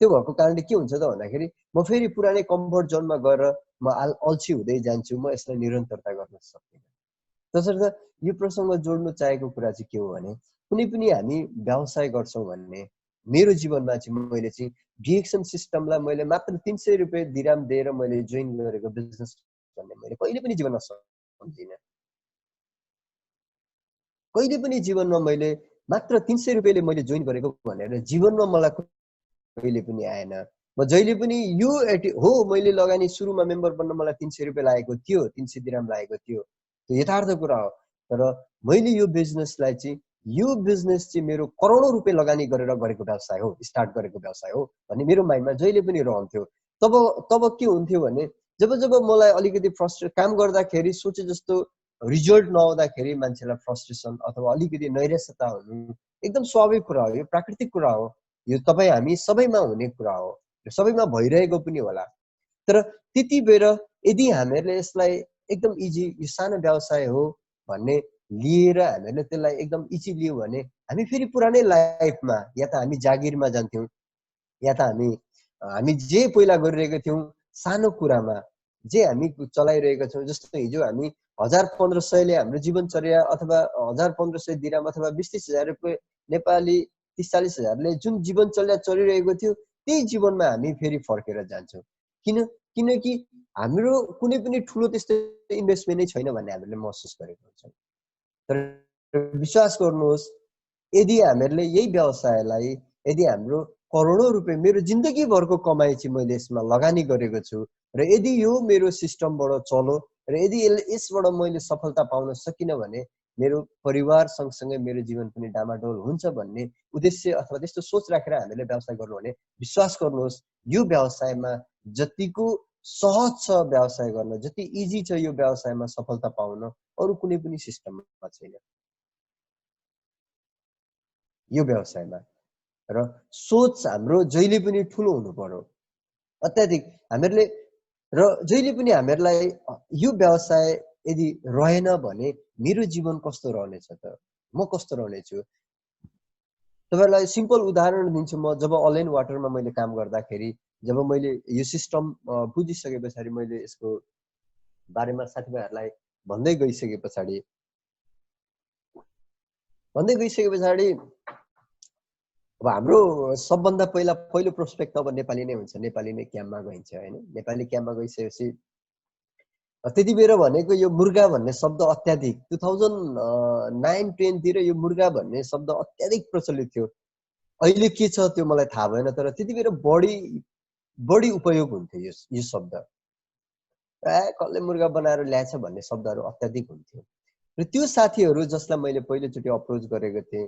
त्यो भएको कारणले के हुन्छ त भन्दाखेरि म फेरि पुरानै कम्फर्ट जोनमा गएर म अल्छी हुँदै जान्छु, म यसलाई निरन्तरता गर्न सक्दिनँ। तसर्थ यो प्रसङ्ग जोड्नु चाहेको कुरा चाहिँ के हो भने, कुनै पनि हामी व्यवसाय गर्छौँ भन्ने मेरो जीवनमा चाहिँ मैले चाहिँ डिएक्सन सिस्टमलाई मैले मात्र 300 रुपियाँ दिराम दिएर मैले जोइन गरेको बिजनेस भन्ने मैले कहिले पनि जीवनमा सम्झिनँ। कहिले पनि जीवनमा मैले मात्र 300 रुपियाँले मैले जोइन गरेको भनेर जीवनमा मलाई कहिले पनि आएन। म जहिले पनि यो हो मैले लगानी सुरुमा मेम्बर बन्न मलाई 300 रुपियाँ लागेको थियो, 300 दिराम लागेको थियो, त्यो यथार्थ कुरा हो। तर मैले यो बिजनेस चाहिँ मेरो करोडौँ रुपियाँ लगानी गरेर गरेको व्यवसाय हो, स्टार्ट गरेको व्यवसाय हो भन्ने मेरो माइन्डमा जहिले पनि रहन्थ्यो। तब के हुन्थ्यो भने जब मलाई अलिकति फ्रस्ट्रेट काम गर्दाखेरि सोचे जस्तो रिजल्ट नआउँदाखेरि मान्छेलाई फ्रस्ट्रेसन अथवा अलिकति नैराश्यता हुनु एकदम स्वाभाविक कुरा हो, यो प्राकृतिक कुरा हो। यो तपाईँ हामी सबैमा हुने कुरा हो र सबैमा भइरहेको पनि होला। तर त्यति बेर यदि हामीहरूले यसलाई एकदम इजी यो सानो व्यवसाय हो भन्ने लिएर हामीहरूले त्यसलाई एकदम इजी लियो भने हामी फेरि पुरानै लाइफमा या त हामी जागिरमा जान्थ्यौँ या त हामी जे पहिला गरिरहेको थियौँ सानो कुरामा जे हामी चलाइरहेका छौँ, जस्तो हिजो हामी 1000-1500ले हाम्रो जीवनचर्या अथवा 1000-1500 दिराम अथवा 20-30 हजार रुपियाँ नेपाली 30-40 हजारले जुन जीवनचर्या चलिरहेको थियो त्यही जीवनमा हामी फेरि फर्केर जान्छौँ। किनकि हाम्रो कुनै पनि ठुलो त्यस्तो इन्भेस्टमेन्टै छैन भन्ने हामीले महसुस गरेको हुन्छौँ। तर विश्वास गर्नुहोस्, यदि हामीहरूले यही व्यवसायलाई यदि हाम्रो करोडौँ रुपियाँ मेरो जिन्दगीभरको कमाइ चाहिँ मैले यसमा लगानी गरेको छु र यदि यो मेरो सिस्टमबाट चलो र यदि यसबाट मैले सफलता पाउन सकिनँ भने मेरो परिवार सँगसँगै मेरो जीवन पनि डामाडोल हुन्छ भन्ने उद्देश्य अथवा त्यस्तो सोच राखेर हामीले व्यवसाय गर्नु भने विश्वास गर्नुहोस्, यो व्यवसायमा जतिको सहज छ व्यवसाय गर्न, जति इजी छ यो व्यवसायमा सफलता पाउन अरू कुनै पनि सिस्टममा छैन यो व्यवसायमा। र सोच हाम्रो जहिले पनि ठुलो हुनु पर्यो, अत्याधिक हामीहरूले, र जहिले पनि हामीहरूलाई यो व्यवसाय यदि रहेन भने मेरो जीवन कस्तो रहनेछ त, म कस्तो रहनेछु। तपाईहरुलाई सिम्पल उदाहरण दिन्छु म। जब अलाइन वाटरमा मैले काम गर्दाखेरि, जब मैले यो सिस्टम बुझिसके पछाडि, मैले यसको बारेमा साथीभाइहरूलाई भन्दै गइसके पछाडि अब हाम्रो सबभन्दा पहिलो प्रोस्पेक्ट अब नेपाली नै हुन्छ, नेपाली नै क्याम्पमा गइन्छ हैन। नेपाली क्याम्पमा गइसकेपछि त्यति बेर भनेको यो मुर्गा भन्ने शब्द अत्याधिक 2009-10 तिर यो मुर्गा भन्ने शब्द अत्याधिक प्रचलित थियो। अहिले के छ त्यो मलाई थाहा भएन, तर त्यति बेर बढी उपयोग हुन्थ्यो यो शब्द। कसले मुर्गा बनाएर ल्याएछ भन्ने शब्दहरू अत्याधिक हुन्थ्यो। र त्यो साथीहरू जसलाई मैले पहिलोचोटि अप्रोच गरेको थिएँ,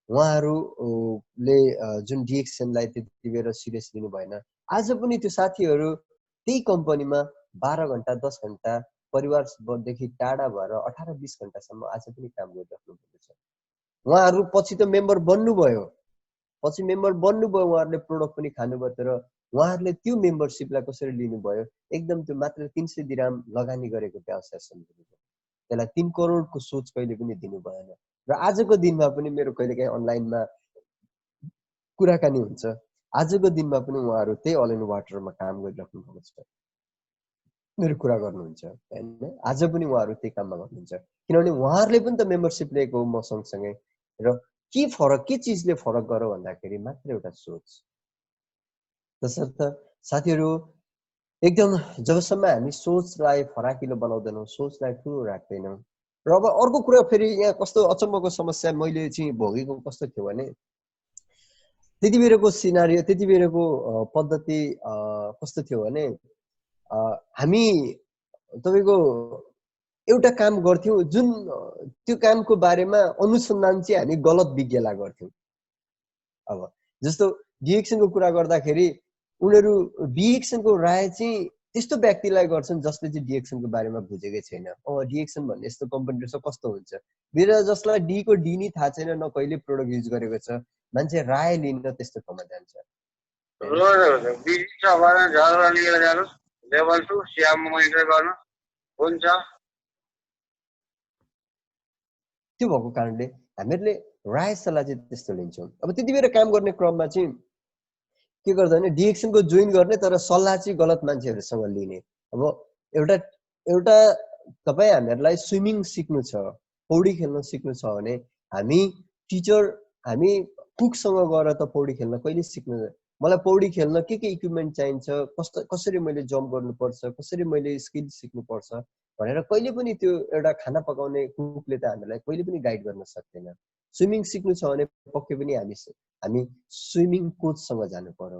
उहाँहरूले जुन डिएक्सनलाई त्यति बेर सिरियस लिनु भएन। आज पनि त्यो साथीहरू त्यही कम्पनीमा 12 घण्टा 10 घण्टा परिवारदेखि टाढा भएर 18-20 घण्टासम्म आज पनि काम गरिराख्नु भएको छ। उहाँहरू पछि त मेम्बर बन्नुभयो, उहाँहरूले प्रोडक्ट पनि खानुभयो। तर उहाँहरूले त्यो मेम्बरसिपलाई कसरी लिनुभयो, एकदम त्यो मात्र 300 दिराम लगानी गरेको व्यवसाय सम्झिनुभयो। त्यसलाई 3 करोडको सोच कहिले पनि दिनु भएन। र आजको दिनमा पनि मेरो कहिलेकाहीँ अनलाइनमा कुराकानी हुन्छ, आजको दिनमा पनि उहाँहरू त्यही अलाइन वाटरमा काम गरिराख्नु भएको छ, मेरो कुरा गर्नुहुन्छ हैन। आज पनि उहाँहरू त्यही काममा गर्नुहुन्छ, किनभने उहाँहरूले पनि त मेम्बरसिप लिएको हो म सँगसँगै। र के चिजले फरक गर्यो भन्दाखेरि मात्र एउटा सोच। तसर्थ साथीहरू, एकदम जबसम्म हामी सोचलाई फराकिलो बनाउँदैनौँ, सोचलाई ठुलो राख्दैनौँ। र अब अर्को कुरा फेरि यहाँ कस्तो अचम्मको समस्या मैले चाहिँ भोगेको कस्तो थियो भने, त्यति बेरको सिनारियो, त्यति बेरको पद्धति कस्तो थियो भने, हामी तपाईको एउटा काम गर्थ्यौँ, जुन त्यो कामको बारेमा अनुसन्धान चाहिँ हामी गलत विज्ञलाई गर्थ्यौँ। अब जस्तो डिएक्सनको कुरा गर्दाखेरि उनीहरू डिएक्सनको राय चाहिँ त्यस्तो व्यक्तिलाई गर्छन् जसले चाहिँ डिएक्सनको बारेमा बुझेकै छैन। डिएक्सन भन्ने यस्तो कम्पनी रहेछ, कस्तो हुन्छ। बेर जसलाई डी को डी नै थाहा छैन, न कहिले प्रोडक्ट युज गरेको छ, मान्छे राय लिन त्यस्तो ठाउँमा जान्छ। त्यो भएको कारणले हामीहरूले राय सल्लाह चाहिँ त्यस्तो लिन्छौँ। अब त्यति बेर काम गर्ने क्रममा चाहिँ के गर्दा भने डिएक्सनको जोइन गर्ने, तर सल्लाह चाहिँ गलत मान्छेहरूसँग लिने। अब एउटा तपाईँ हामीहरूलाई स्विमिङ सिक्नु छ, पौडी खेल्न सिक्नु छ भने हामी कुकसँग गएर त पौडी खेल्न कहिले सिक्नु। मलाई पौडी खेल्न के इक्विपमेन्ट चाहिन्छ, कसरी मैले जम्प गर्नुपर्छ, कसरी मैले स्किल सिक्नुपर्छ भनेर कहिले पनि त्यो एउटा खाना पकाउने कुकले त हामीलाई कहिले पनि गाइड गर्न सक्दैन। स्विमिङ सिक्नु छ भने पक्कै पनि हामी स्विमिङ कोचसँग जानु पर्यो।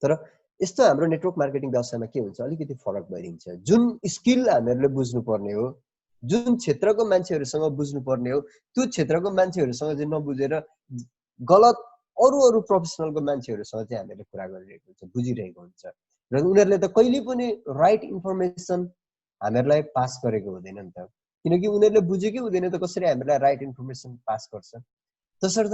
तर यस्तो हाम्रो नेटवर्क मार्केटिङ व्यवसायमा के हुन्छ, अलिकति फरक भइदिन्छ। जुन स्किल हामीहरूले बुझ्नुपर्ने हो, जुन क्षेत्रको मान्छेहरूसँग बुझ्नुपर्ने हो, त्यो क्षेत्रको मान्छेहरूसँग चाहिँ नबुझेर गलत अरू प्रोफेसनलको मान्छेहरूसँग चाहिँ हामीले कुरा गरिरहेको हुन्छ, बुझिरहेको हुन्छ। र उनीहरूले त कहिले पनि राइट इन्फर्मेसन हामीहरूलाई पास गरेको हुँदैन नि त, किनकि उनीहरूले बुझेकै हुँदैन त कसरी हामीलाई राइट इन्फर्मेसन पास गर्छ। तसर्थ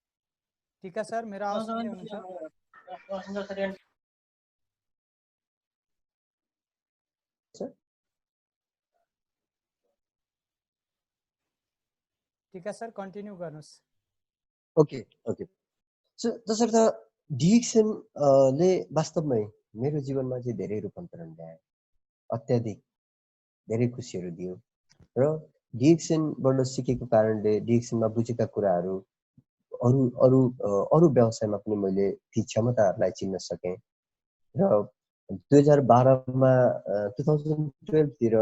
टिका सर मेरो आवाज सुन्दै हुनुहुन्छ? टिका सर कन्टिन्यू गर्नुहोस्। ओके ओके सो तसर्थ डिएक्सन ले वास्तवमै मेरो जीवनमा चाहिँ धेरै रूपान्तरण ल्यायो, अत्याधिक धेरै खुसीहरू दियो र डिएक्सनबाट सिकेको कारणले डिएक्सनमा बुझेका कुराहरू अरू अरू अरू व्यवसायमा पनि मैले ती क्षमताहरूलाई चिन्न सकेँ र 2012मा 2012तिर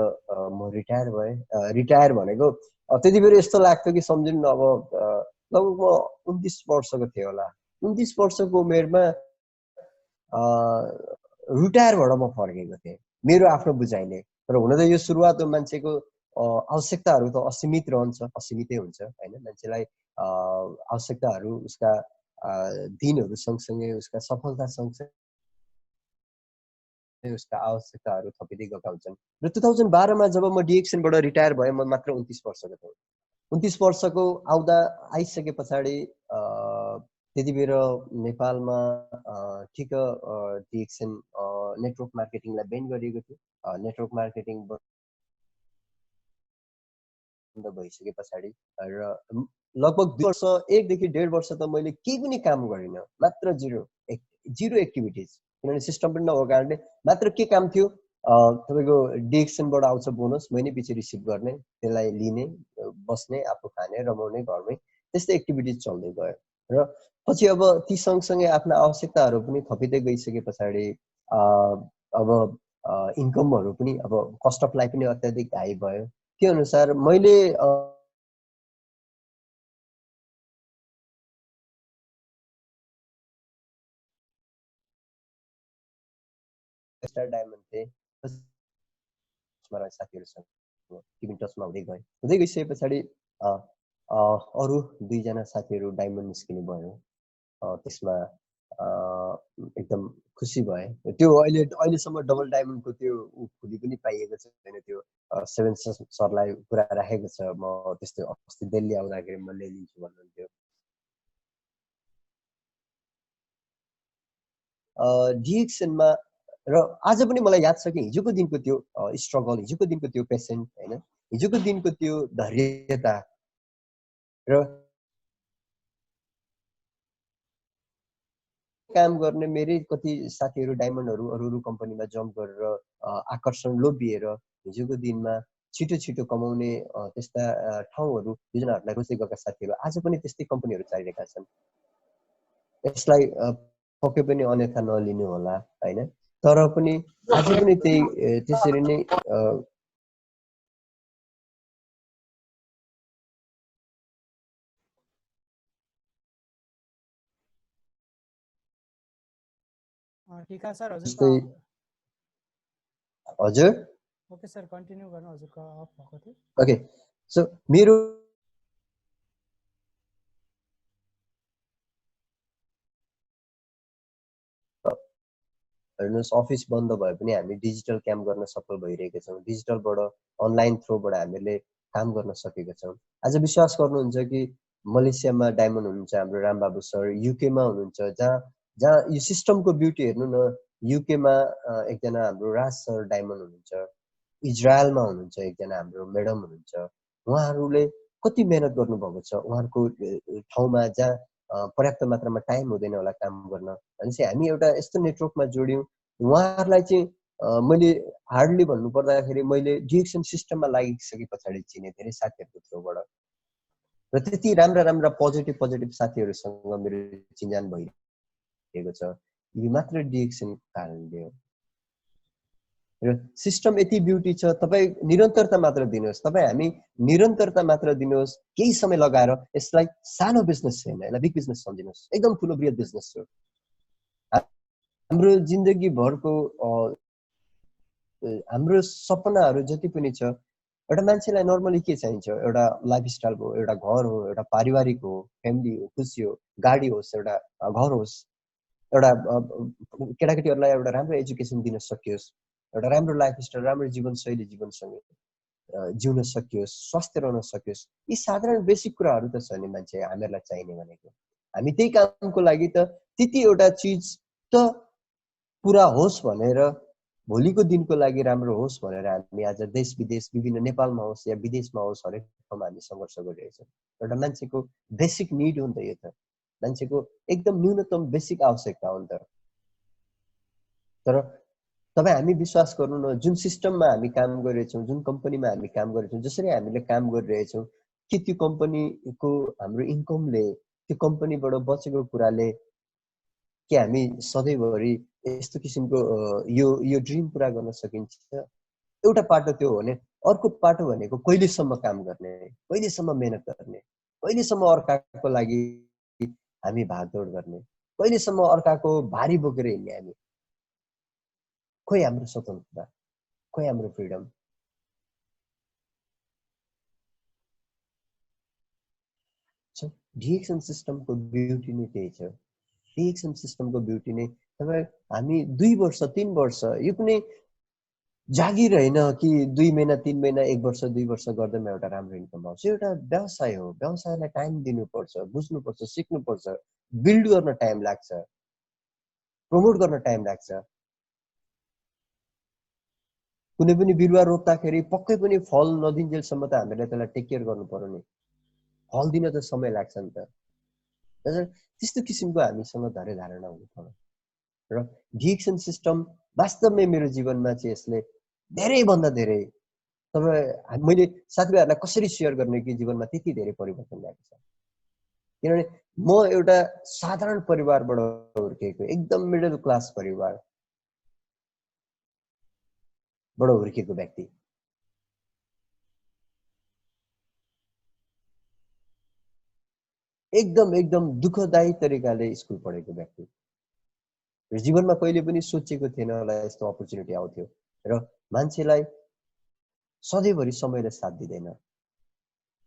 म रिटायर भएँ। रिटायर भनेको त्यति बेर यस्तो लाग्थ्यो कि सम्झिनु न अब लगभग म 29 वर्षको थिएँ होला। 29 वर्षको उमेरमा रिटायरबाट म फर्केको थिएँ मेरो आफ्नो बुझाइले। तर हुन त यो सुरुवात हो, मान्छेको आवश्यकताहरू त असीमित रहन्छ, असीमितै हुन्छ हैन। मान्छेलाई आवश्यकताहरू उसका दिनहरू सँगसँगै उसका सफलता सँगसँगै उसका आवश्यकताहरू थपिँदै गएका हुन्छन्। र 2012मा जब म डिएक्सनबाट रिटायर भएँ म मात्र 29 वर्षको थिएँ। 29 वर्षको आइसके पछाडि त्यति बेर नेपालमा ठिक डिएक्सन नेटवर्क मार्केटिङलाई ब्यान गरिएको थियो। नेटवर्क मार्केटिङ बन्द भइसके पछाडि र लगभग 2 वर्ष 1 देखि 1.5 वर्ष त मैले केही पनि काम गरिनँ, मात्र जिरो एक्टिभिटिज। किनभने सिस्टम पनि नभएको कारणले मात्र के काम थियो, तपाईँको डिएक्सनबाट आउँछ बोनस, महिनै पछि रिसिभ गर्ने, त्यसलाई लिने, बस्ने, आफू खाने, रमाउने, घरमै त्यस्तै एक्टिभिटिज चल्दै गयो। र पछि अब ती सँगसँगै आफ्ना आवश्यकताहरू पनि थपिँदै गइसके पछाडि अब इन्कमहरू पनि अब कस्ट अफ लाइफ पनि अत्याधिक हाई भयो। त्यो अनुसार मैले स्टार डायमन्ड थिएँ, साथीहरूसँग टिम टचमा हुँदै गएँ। हुँदै गइसके पछाडि अरू 2 जना साथीहरू डायमन्ड निस्किनु भयो। त्यसमा एकदम खुसी भएँ। त्यो अहिलेसम्म डबल डायमन्डको त्यो फुली पनि पाइएको छैन। त्यो 7 सरलाई कुरा राखेको छ, म त्यस्तो अस्ति दिल्ली आउँदाखेरि म ल्याइदिन्छु भन्नुहुन्थ्यो। डिएक्सनमा र आज पनि मलाई याद छ कि हिजोको दिनको त्यो स्ट्रगल, हिजोको दिनको त्यो पेसेन्ट हैन, हिजोको दिनको त्यो धैर्यता र काम गर्ने मेरै कति साथीहरू डायमन्डहरू अरू कम्पनीमा जम्प गरेर आकर्षण लोभिएर हिजोको दिनमा छिटो छिटो कमाउने त्यस्ता ठाउँहरू योजनाहरूलाई रोज्दै गएका साथीहरू आज पनि त्यस्तै कम्पनीहरू चाहिरहेका छन्। यसलाई पक्कै पनि अन्यथा नलिनु होला हैन, तर पनि आज पनि त्यसरी नै टिका सर जस्तै हजुर ओके सर कन्टिन्यू गर्नु, हजुरको अफ भएको थियो। ओके सो मेरो हेर्नुहोस् अफिस बन्द भए पनि हामी डिजिटल क्याम्प गर्न सफल भइरहेका छौँ। डिजिटलबाट अनलाइन थ्रुबाट हामीले काम गर्न सकेका छौँ। आज विश्वास गर्नुहुन्छ कि मलेसियामा डायमन्ड हुनुहुन्छ हाम्रो रामबाबु सर, युकेमा हुनुहुन्छ, जहाँ यो सिस्टमको ब्युटी हेर्नु न। युकेमा एकजना हाम्रो राज सर डायमन्ड हुनुहुन्छ, इजरायलमा हुनुहुन्छ एकजना हाम्रो म्याडम हुनुहुन्छ। उहाँहरूले कति मेहनत गर्नुभएको छ उहाँहरूको ठाउँमा जहाँ पर्याप्त मात्रामा टाइम हुँदैन होला काम गर्न। भनेपछि हामी एउटा यस्तो नेटवर्कमा जोड्यौँ। उहाँहरूलाई चाहिँ मैले हार्डली भन्नु पर्दाखेरि मैले डिएक्सन सिस्टममा लागिसके पछाडि चिने धेरै साथीहरूको थ्रुबाट र त्यति राम्रा पोजिटिभ साथीहरूसँग मेरो चिन्जान भइरहेको छ। यो मात्र डिएक्सन कारणले हो। र सिस्टम यति ब्युटी छ, तपाईँ निरन्तरता मात्र दिनुहोस्, हामी निरन्तरता मात्र दिनुहोस्, केही समय लगाएर यसलाई सानो बिजनेस छैन, यसलाई बिग बिजनेस सम्झिनुहोस्, एकदम ठुलो बृहत बिजनेस हो। हाम्रो जिन्दगीभरको हाम्रो सपनाहरू जति पनि छ, एउटा मान्छेलाई नर्मली के चाहिन्छ, एउटा लाइफस्टाइल हो, एउटा घर हो, एउटा पारिवारिक हो, फ्यामिली हो, खुसी हो, गाडी होस्, एउटा घर होस्, एउटा केटाकेटीहरूलाई एउटा राम्रो एजुकेसन दिन सकियोस्, एउटा राम्रो लाइफस्टाइल, राम्रो जीवनशैली जीवनसँग जिउन सकियोस्, स्वास्थ्य रहन सकियोस्। यी साधारण बेसिक कुराहरू त छ नि मान्छे हामीहरूलाई चाहिने भनेको। हामी त्यही कामको लागि त त्यति एउटा चिज त पुरा होस् भनेर, भोलिको दिनको लागि राम्रो होस् भनेर हामी आज देश विदेश विभिन्न नेपालमा होस् या विदेशमा होस् हरेक ठाउँमा हामी सङ्घर्ष गरिरहेछौँ। एउटा मान्छेको बेसिक निड हो नि त यो त, मान्छेको एकदम न्यूनतम बेसिक आवश्यकता हो नि त। तर तपाईँ हामी विश्वास गर्नु न, जुन सिस्टममा हामी काम गरिरहेछौँ, जुन कम्पनीमा हामी काम गरिरहेछौँ, जसरी हामीले काम गरिरहेछौँ, के त्यो कम्पनीको हाम्रो इन्कमले, त्यो कम्पनीबाट बचेको कुराले के हामी सधैँभरि यस्तो किसिमको यो ड्रिम पुरा गर्न सकिन्छ? एउटा पाटो त्यो हो भने अर्को पाटो भनेको कहिलेसम्म काम गर्ने, कहिलेसम्म मेहनत गर्ने, कहिलेसम्म अर्काको लागि हामी भागदौड गर्ने, कहिलेसम्म अर्काको भारी बोकेर हिँड्ने हामी? खोइ हाम्रो स्वतन्त्रता, खोइ हाम्रो फ्रिडम। डिएक्सन सिस्टमको ब्युटी नै त्यही छ। डिएक्सन सिस्टमको ब्युटी नै तपाईँ हामी 2 वर्ष 3 वर्ष, यो कुनै जागिर होइन कि 2 महिना 3 महिना 1 वर्ष 2 वर्ष गर्दैमा एउटा राम्रो इन्कम आउँछ। एउटा व्यवसाय हो, व्यवसायलाई टाइम दिनुपर्छ, बुझ्नुपर्छ, सिक्नुपर्छ, बिल्ड गर्न टाइम लाग्छ, प्रमोट गर्न टाइम लाग्छ। कुनै पनि बिरुवा रोप्दाखेरि पक्कै पनि फल नदिन्जेलसम्म त हामीले त्यसलाई टेक केयर गर्नु पर्यो नि, फल दिन त समय लाग्छ नि त। त्यस्तो किसिमको हामीसँग धेरै धारणा हुनु पर्यो। र डिएक्सन सिस्टम वास्तवमै मेरो जीवनमा चाहिँ यसले धेरैभन्दा धेरै, तपाईँ मैले साथीभाइहरूलाई कसरी सेयर गर्ने कि जीवनमा त्यति धेरै परिवर्तन ल्याएको छ। किनभने म एउटा साधारण परिवारबाट हुर्केको, एकदम मिडल क्लास परिवारबाट हुर्केको व्यक्ति। एकदम दुःखदायी तरिकाले स्कुल पढेको व्यक्ति। र जीवनमा कहिले पनि सोचेको थिएन होला यस्तो अपर्च्युनिटी आउँथ्यो। र मान्छेलाई सधैँभरि समयले साथ दिँदैन,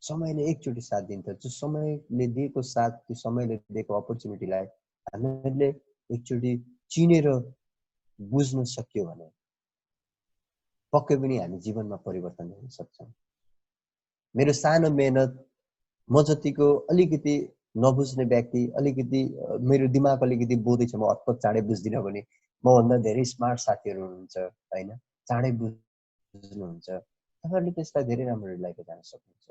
समयले एकचोटि साथ दिन्छ। जो समयले दिएको साथ, त्यो समयले दिएको अपर्च्युनिटीलाई हामीले एकचोटि चिनेर बुझ्न सक्यो भने पक्कै पनि हामी जीवनमा परिवर्तन ल्याउन सक्छौँ। मेरो सानो मेहनत, म जतिको अलिकति नबुझ्ने व्यक्ति, अलिकति मेरो दिमाग अलिकति बोधै छ, म हतपत चाँडै बुझ्दिनँ भने मभन्दा धेरै स्मार्ट साथीहरू हुनुहुन्छ होइन, चाँडै बुझ्नुहुन्छ, तपाईँहरूले त्यसलाई धेरै राम्ररी लिएर जान सक्नुहुन्छ।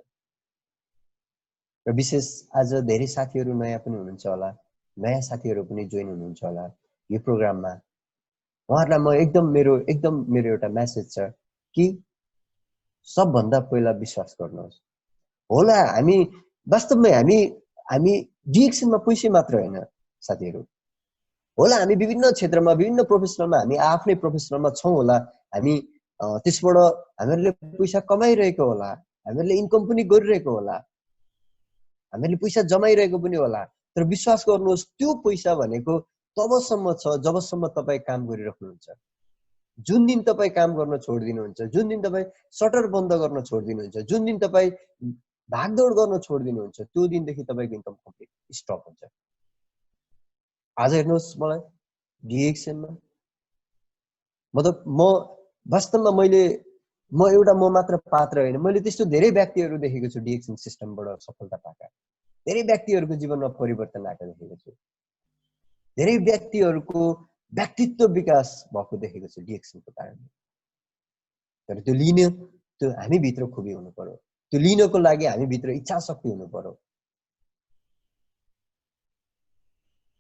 र विशेष आज धेरै साथीहरू नयाँ पनि हुनुहुन्छ होला, नयाँ साथीहरू पनि जोइन हुनुहुन्छ होला यो प्रोग्राममा। उहाँहरूलाई म एकदम मेरो एउटा मेसेज छ कि सबभन्दा पहिला विश्वास गर्नुहोस्। होला हामी वास्तवमै हामी डिएक्सनमा पैसा मात्र होइन साथीहरू, होला हामी विभिन्न क्षेत्रमा, विभिन्न प्रोफेसनलमा, हामी आफ्नै प्रोफेसनलमा छौँ होला, हामी त्यसबाट हामीहरूले पैसा कमाइरहेको होला, हामीहरूले इन्कम पनि गरिरहेको होला, हामीले पैसा जमाइरहेको पनि होला। तर विश्वास गर्नुहोस्, त्यो पैसा भनेको तबसम्म छ जबसम्म तपाईँ काम गरिराख्नुहुन्छ। जुन दिन तपाईँ काम गर्न छोडिदिनुहुन्छ, जुन दिन तपाईँ सटर बन्द गर्न छोडिदिनुहुन्छ, जुन दिन तपाईँ भागदौड गर्न छोडिदिनुहुन्छ, त्यो दिनदेखि तपाईँको इन्कम कम्प्लिट स्टप हुन्छ। आज हेर्नुहोस् मलाई डिएक्सनमा, मतलब म वास्तवमा म मात्र पात्र होइन, मैले त्यस्तो धेरै व्यक्तिहरू देखेको छु डिएक्सन सिस्टमबाट सफलता पाएका, धेरै व्यक्तिहरूको जीवनमा परिवर्तन आएको देखेको छु, धेरै व्यक्तिहरूको व्यक्तित्व विकास भएको देखेको छु डिएक्सनको कारणले। तर त्यो लिन, त्यो हामीभित्र खुबी हुनु पर्यो, त्यो लिनको लागि हामीभित्र इच्छा शक्ति हुनु पर्यो।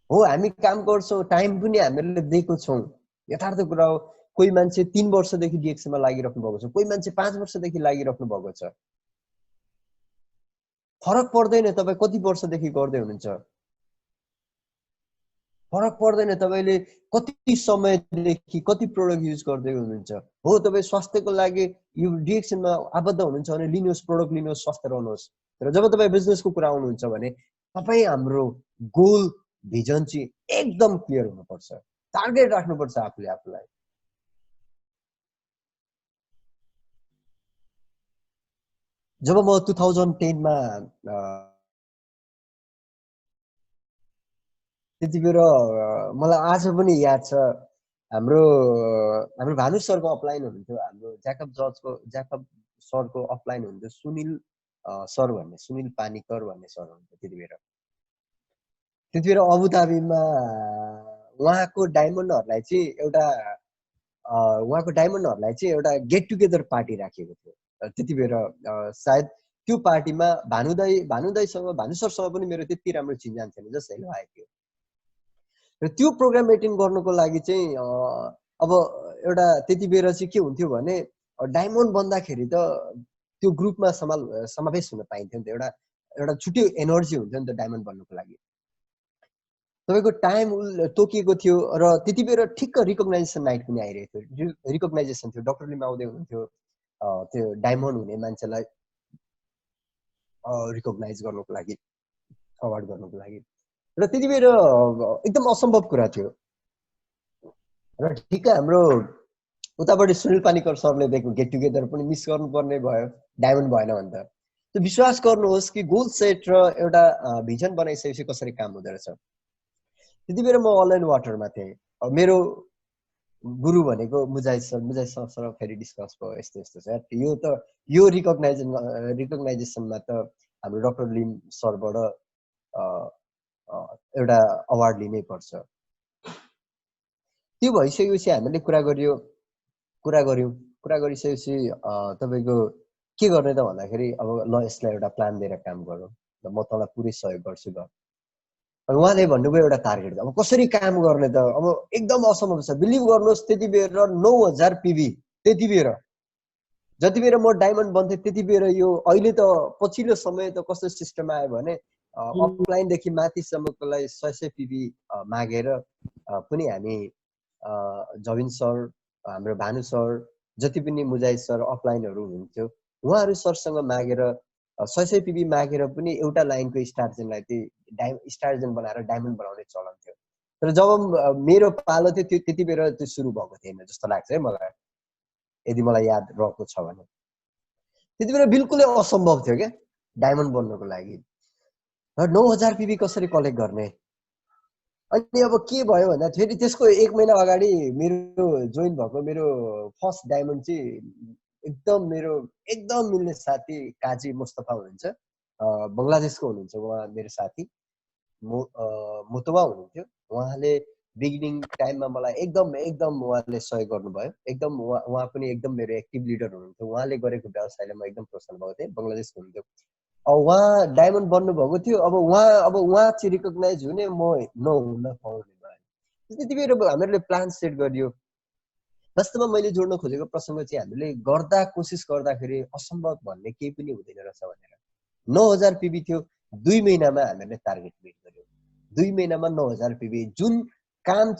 हो हामी काम गर्छौँ, टाइम पनि हामीले दिएको छौँ, यथार्थ कुरा हो। कोही मान्छे 3 वर्षदेखि डिएक्सनमा लागिराख्नु भएको छ, कोही मान्छे 5 वर्षदेखि लागिराख्नु भएको छ। फरक पर्दैन तपाईँ कति वर्षदेखि गर्दै हुनुहुन्छ, फरक पर्दैन तपाईँले कति समयदेखि कति प्रोडक्ट युज गर्दै हुनुहुन्छ। हो तपाईँ स्वास्थ्यको लागि यो डिएक्सनमा आबद्ध हुनुहुन्छ भने लिनुहोस्, प्रोडक्ट लिनुहोस्, स्वस्थ रहनुहोस्। तर जब तपाईँ बिजनेसको कुरा आउनुहुन्छ भने तपाईँ हाम्रो गोल भिजन चाहिँ एकदम क्लियर हुनुपर्छ, टार्गेट राख्नुपर्छ आफूले आफूलाई। जब म 2010 मा त्यति बेर मलाई आज पनि याद छ, हाम्रो भानु सरको अपलाइन हुनुहुन्थ्यो, हाम्रो ज्याकब सरको अपलाइन हुनुहुन्थ्यो सुनिल सर भन्ने, सुनिल पानीकर भन्ने सर हुनुहुन्थ्यो त्यति बेर। त्यतिबेर अबुधाबीमा उहाँको डायमन्डहरूलाई चाहिँ एउटा गेट टुगेदर पार्टी राखिएको थियो। त्यतिबेर सायद त्यो पार्टीमा भानुसरसँग पनि मेरो त्यति राम्रो चिन्जान थिएन, जस्ट हेलो आएको थियो। र त्यो प्रोग्राम एटेन्ड गर्नुको लागि चाहिँ अब एउटा त्यतिबेर चाहिँ के हुन्थ्यो भने डायमन्ड बन्दाखेरि त त्यो ग्रुपमा समावेश हुन पाइन्थ्यो नि त, एउटा छुट्टै एनर्जी हुन्थ्यो नि त डायमन्ड बन्नुको लागि। तपाईँको टाइम तोकिएको थियो र त्यतिबेर ठिक्क रिकग्नाइजेसन नाइट पनि आइरहेको थियो। रिकग्नाइजेसन थियो, डक्टर लिम आउँदै हुनुहुन्थ्यो त्यो डायमन्ड हुने मान्छेलाई रिकग्नाइज गर्नुको लागि, अवार्ड गर्नुको लागि। र त्यतिबेर एकदम असम्भव कुरा थियो। र ठिक्क हाम्रो उतापट्टि सुनिल पानीकर सरले दिएको गेट टुगेदर पनि मिस गर्नुपर्ने भयो, डायमन्ड भएन भने त। त्यो विश्वास गर्नुहोस् कि गोल सेट र एउटा भिजन बनाइसकेपछि कसरी काम हुँदो रहेछ। त्यतिबेर म अनलाइन वाटरमा थिएँ। मेरो गुरु भनेको मुजाहिद सर फेरि डिस्कस भयो, यस्तो यस्तो छ यो रिकग्नाइजेसनमा त हाम्रो डक्टर लिम सरबाट एउटा अवार्ड लिनै पर्छ। त्यो भइसकेपछि हामीले कुरा गरिसकेपछि तपाईँको के गर्ने त भन्दाखेरि अब ल यसलाई एउटा प्लान दिएर काम गरौँ, म तँलाई पुरै सहयोग गर्छु ल। उहाँले भन्नुभयो एउटा टार्गेट, अब कसरी काम गर्ने त, अब एकदम असम्भव छ। बिलिभ गर्नुहोस् त्यतिबेर 9000 पिभी, त्यतिबेर जतिबेर म डायमन्ड बन्थेँ त्यतिबेर यो अहिले त पछिल्लो समय त कस्तो सिस्टम आयो भने अफलाइनदेखि माथिसम्मकोलाई 100 पिभी मागेर पनि हामी जविन सर, हाम्रो भानु सर, जति पनि मुजाहिद सर अफलाइनहरू हुनुहुन्थ्यो उहाँहरू सरसँग मागेर 100 पिभी मागेर पनि एउटा लाइनको स्टार्जनलाई चाहिँ स्टार्जन बनाएर डायमन्ड बनाउने चलन थियो। तर जब मेरो पालो थियो त्यतिबेर त्यो सुरु भएको थिएन जस्तो लाग्छ है मलाई, यदि मलाई याद रहेको छ भने। त्यतिबेर बिल्कुलै असम्भव थियो क्या डायमन्ड बन्नको लागि। र 9000 पिभी कसरी कलेक्ट गर्ने? अनि अब के भयो भन्दा फेरि त्यसको 1 महिना अगाडि मेरो जोइन भएको मेरो फर्स्ट डायमन्ड चाहिँ एकदम मिल्ने साथी काजी मुस्तफा हुनुहुन्छ, बङ्गलादेशको हुनुहुन्छ उहाँ, मेरो साथी मुतवा हुनुहुन्थ्यो। उहाँले बिगिनिङ टाइममा मलाई एकदम उहाँले सहयोग गर्नुभयो। एकदम उहाँ पनि एकदम मेरो एक्टिभ लिडर हुनुहुन्थ्यो। उहाँले गरेको व्यवसायलाई म एकदम प्रोत्साहन भएको थिएँ। बङ्गलादेशको हुनुहुन्थ्यो, उहाँ डायमन्ड बन्नुभएको थियो। अब उहाँ चाहिँ रिकग्नाइज हुने, म नहुन पाउने भयो। त्यतिबेर हामीहरूले प्लान सेट गरियो। वास्तवमा मैले जोड्न खोजेको प्रसङ्ग चाहिँ हामीले कोसिस गर्दाखेरि असम्भव भन्ने केही पनि हुँदैन रहेछ भनेर। 9000 पिभी थियो, 2 महिनामा हामीले टार्गेट मिट गर्यो। 2 महिनामा 9000 पिभी। जुन काम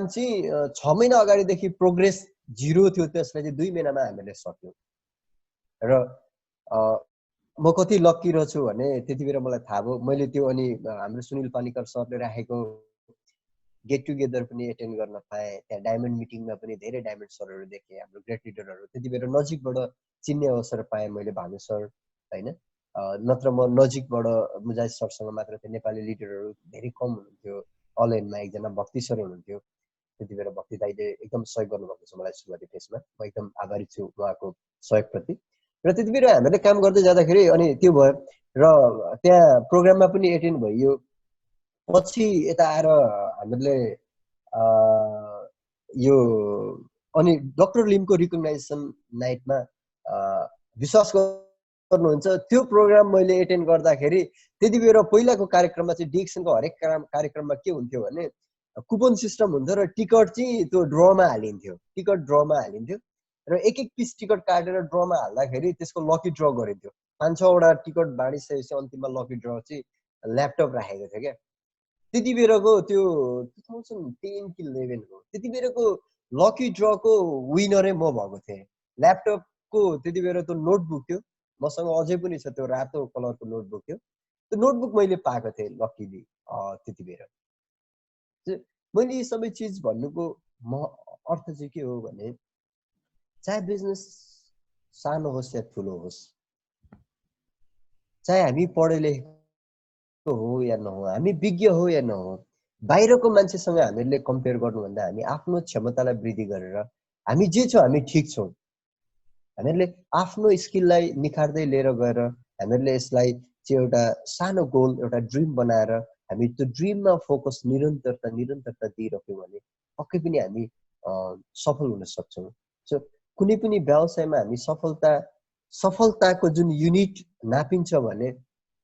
चाहिँ 6 महिना अगाडिदेखि प्रोग्रेस 0 थियो त्यसलाई चाहिँ 2 महिनामा हामीले सक्यौँ। र म कति लक्की रहेछु भने त्यतिबेर मलाई थाहा भयो। मैले त्यो अनि हाम्रो सुनिल पानीकर सरले राखेको गेट टुगेदर पनि एटेन्ड गर्न पाएँ। त्यहाँ डायमन्ड मिटिङमा पनि धेरै डायमन्ड सरहरू देखेँ, हाम्रो ग्रेट लिडरहरू त्यतिबेर नजिकबाट चिन्ने अवसर पाएँ मैले, भानु सर होइन। नत्र म नजिकबाट मुजाहिद सरसँग मात्र थिएँ। नेपाली लिडरहरू धेरै कम हुनुहुन्थ्यो। अनलाइनमा एकजना भक्ति सर हुनुहुन्थ्यो, त्यतिबेर भक्ति दाइले एकदम सहयोग गर्नुभएको छ मलाई सुरुवाती फेसमा। म एकदम आभारी छु उहाँको सहयोगप्रति। र त्यतिबेर हामीले काम गर्दै जाँदाखेरि अनि त्यो भयो र त्यहाँ प्रोग्राममा पनि एटेन्ड भइयो। पछि यता आएर हामीले यो अनि डक्टर लिमको रिकग्नाइजेसन नाइटमा विश्वास गर्नुहुन्छ त्यो प्रोग्राम मैले एटेन्ड गर्दाखेरि त्यतिबेर पहिलाको कार्यक्रममा चाहिँ डिएक्सनको हरेक कार्यक्रममा के हुन्थ्यो भने कुपन सिस्टम हुन्थ्यो र टिकट चाहिँ त्यो ड्रमा हालिन्थ्यो, र एक पिस टिकट काटेर ड्रमा हाल्दाखेरि त्यसको लकी ड्र गरिन्थ्यो। 5-6वटा टिकट बाँडिसकेपछि अन्तिममा लकी ड्र चाहिँ ल्यापटप राखेको थियो क्या। त्यतिबेरको त्यो 2010 कि 11 हो। त्यतिबेरको लकी ड्रको विनरै म भएको थिएँ। ल्यापटपको त्यतिबेर त्यो नोटबुक थियो मसँग, अझै पनि छ त्यो रातो कलरको नोटबुक थियो। त्यो नोटबुक मैले पाएको थिएँ लकीली। त्यतिबेर मैले यी सबै चिज भन्नुको अर्थ चाहिँ के हो भने चाहे बिजनेस सानो होस् या ठुलो होस्, चाहे हामी पढे लेखेको हो या नहो, हामी विज्ञ हो या नहो, बाहिरको मान्छेसँग हामीले कम्पेयर गर्नुभन्दा हामी आफ्नो क्षमतालाई वृद्धि गरेर हामी जे छौँ हामी ठिक छौँ, हामीहरूले आफ्नो स्किललाई निखार्दै लिएर गएर हामीहरूले यसलाई चाहिँ एउटा सानो गोल एउटा ड्रिम बनाएर हामी त्यो ड्रिममा फोकस निरन्तरता दिइराख्यौँ भने पक्कै पनि हामी सफल हुन सक्छौँ। सो कुनै पनि व्यवसायमा हामी सफलताको जुन युनिट नापिन्छ भने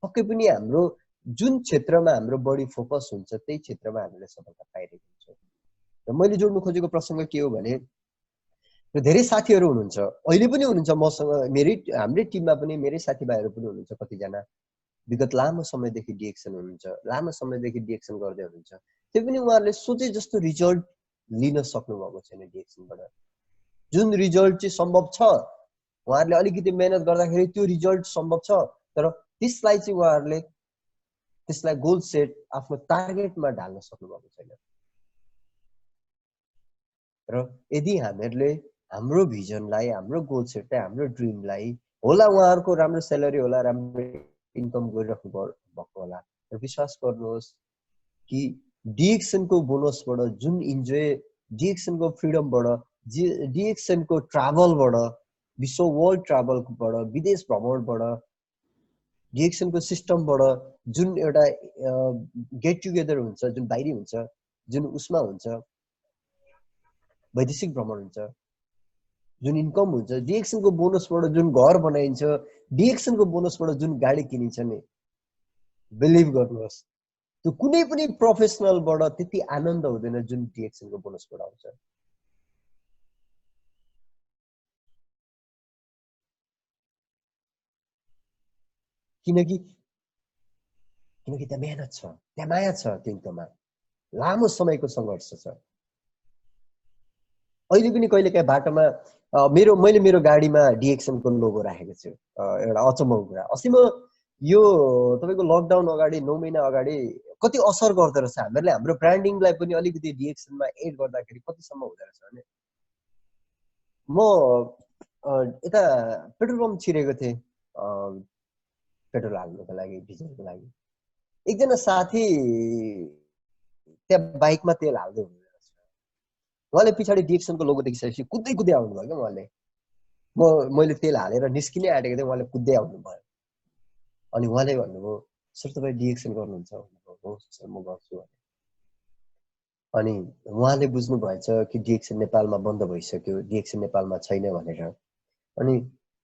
पक्कै पनि हाम्रो जुन क्षेत्रमा हाम्रो बढी फोकस हुन्छ त्यही क्षेत्रमा हामीले सफलता पाइरहेको हुन्छौँ। र मैले जोड्नु खोजेको प्रसङ्ग के हो भने धेरै साथीहरू हुनुहुन्छ, अहिले पनि हुनुहुन्छ मसँग, हाम्रै टिममा पनि मेरै साथीभाइहरू पनि हुनुहुन्छ कतिजना विगत लामो समयदेखि डिएक्सन हुनुहुन्छ, लामो समयदेखि डिएक्सन गर्दै हुनुहुन्छ। त्यो पनि उहाँहरूले सोचे जस्तो रिजल्ट लिन सक्नुभएको छैन डिएक्सनबाट। जुन रिजल्ट चाहिँ सम्भव छ उहाँहरूले अलिकति मेहनत गर्दाखेरि त्यो रिजल्ट सम्भव छ, तर त्यसलाई चाहिँ उहाँहरूले त्यसलाई गोल सेट आफ्नो टार्गेटमा ढाल्न सक्नुभएको छैन। र यदि हामीहरूले हाम्रो भिजनलाई, हाम्रो गोल सेटलाई, हाम्रो ड्रिमलाई, होला उहाँहरूको राम्रो स्यालेरी होला, राम्रो इन्कम गरिराख्नु भएको होला, र विश्वास गर्नुहोस् कि डिएक्सनको बोनसबाट जुन इन्जोय, डिएक्सनको फ्रिडमबाट, डिएक्सनको ट्राभलबाट, विश्व वर्ल्ड ट्राभलबाट, विदेश भ्रमणबाट, डिएक्सनको सिस्टमबाट जुन एउटा गेट टुगेदर हुन्छ, जुन बाहिरी हुन्छ, जुन उसमा हुन्छ, वैदेशिक भ्रमण हुन्छ, जुन इन्कम हुन्छ, डिएक्सनको बोनसबाट जुन घर बनाइन्छ, डिएक्सनको बोनसबाट जुन गाडी किनिन्छ नि, बिलिभ गर्नुहोस् त्यो कुनै पनि प्रोफेसनलबाट त्यति आनन्द हुँदैन जुन डिएक्सनको बोनसबाट आउँछ। किनकि त्यहाँ मेहनत छ, त्यहाँ माया छ, त्यो इन्कममा लामो समयको सङ्घर्ष छ। अहिले पनि कहिलेकाहीँ बाटोमा मैले मेरो गाडीमा डिएक्सनको लोगो राखेको छु। एउटा अचम्मको कुरा, अस्ति म यो तपाईँको लकडाउन अगाडि 9 महिना अगाडि कति असर गर्दो रहेछ हामीहरूले हाम्रो ब्रान्डिङलाई पनि अलिकति डिएक्सनमा एड गर्दाखेरि कतिसम्म हुँदो रहेछ भने म यता पेट्रोल पम्प छिरेको थिएँ पेट्रोल हाल्नुको लागि, डिजलको लागि। एकजना साथी त्यहाँ बाइकमा तेल हाल्दै हुनुहुँदो रहेछ। उहाँले पछाडि डिएक्सनको लोगो देखिसकेपछि कुद्दै आउनुभयो क्या उहाँले। मैले तेल हालेर निस्किनै आँटेको थिएँ, उहाँले कुद्दै आउनुभयो। अनि उहाँले भन्नुभयो, सर तपाईँ डिएक्सन गर्नुहुन्छ? हो सर म गर्छु भने। अनि उहाँले बुझ्नु भएछ कि डिएक्सन नेपालमा बन्द भइसक्यो, डिएक्सन नेपालमा छैन भनेर। अनि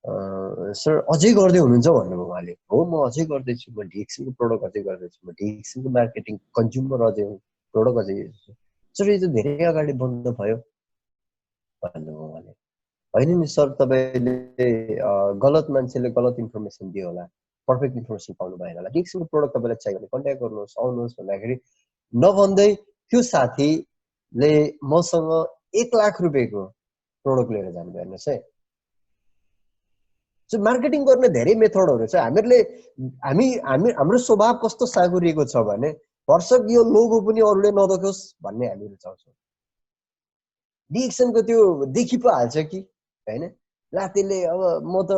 सर अझै गर्दै हुनुहुन्छ भन्नुभयो उहाँले। हो म अझै गर्दैछु, म डिएक्सनको प्रोडक्ट अझै गर्दैछु, म डिएक्सनको मार्केटिङ कन्ज्युमर अझै हो, प्रोडक्ट अझै हेर्छु। सर यो त धेरै अगाडि बन्द भयो भन्नुभयो उहाँले। होइन नि सर, तपाईँले गलत मान्छेले गलत इन्फर्मेसन दियो होला, पर्फेक्ट इन्फर्मेसन पाउनु भएन होला। डिएक्सनको प्रोडक्ट तपाईँलाई चाहियो भने कन्ट्याक्ट गर्नुहोस्, आउनुहोस् भन्दाखेरि नभन्दै त्यो साथीले मसँग 1 लाख रुपियाँको प्रोडक्ट लिएर जानुभयो। हेर्नुहोस् है, मार्केटिङ गर्ने धेरै मेथडहरू छ। हाम्रो स्वभाव कस्तो साँगुरिएको छ भने भर्सक यो लोगो पनि अरूले नदेखोस् भन्ने हामीहरू चाहन्छौँ। डिएक्सनको त्यो देखि पो हाल्छ कि होइन, ला त्यसले अब म त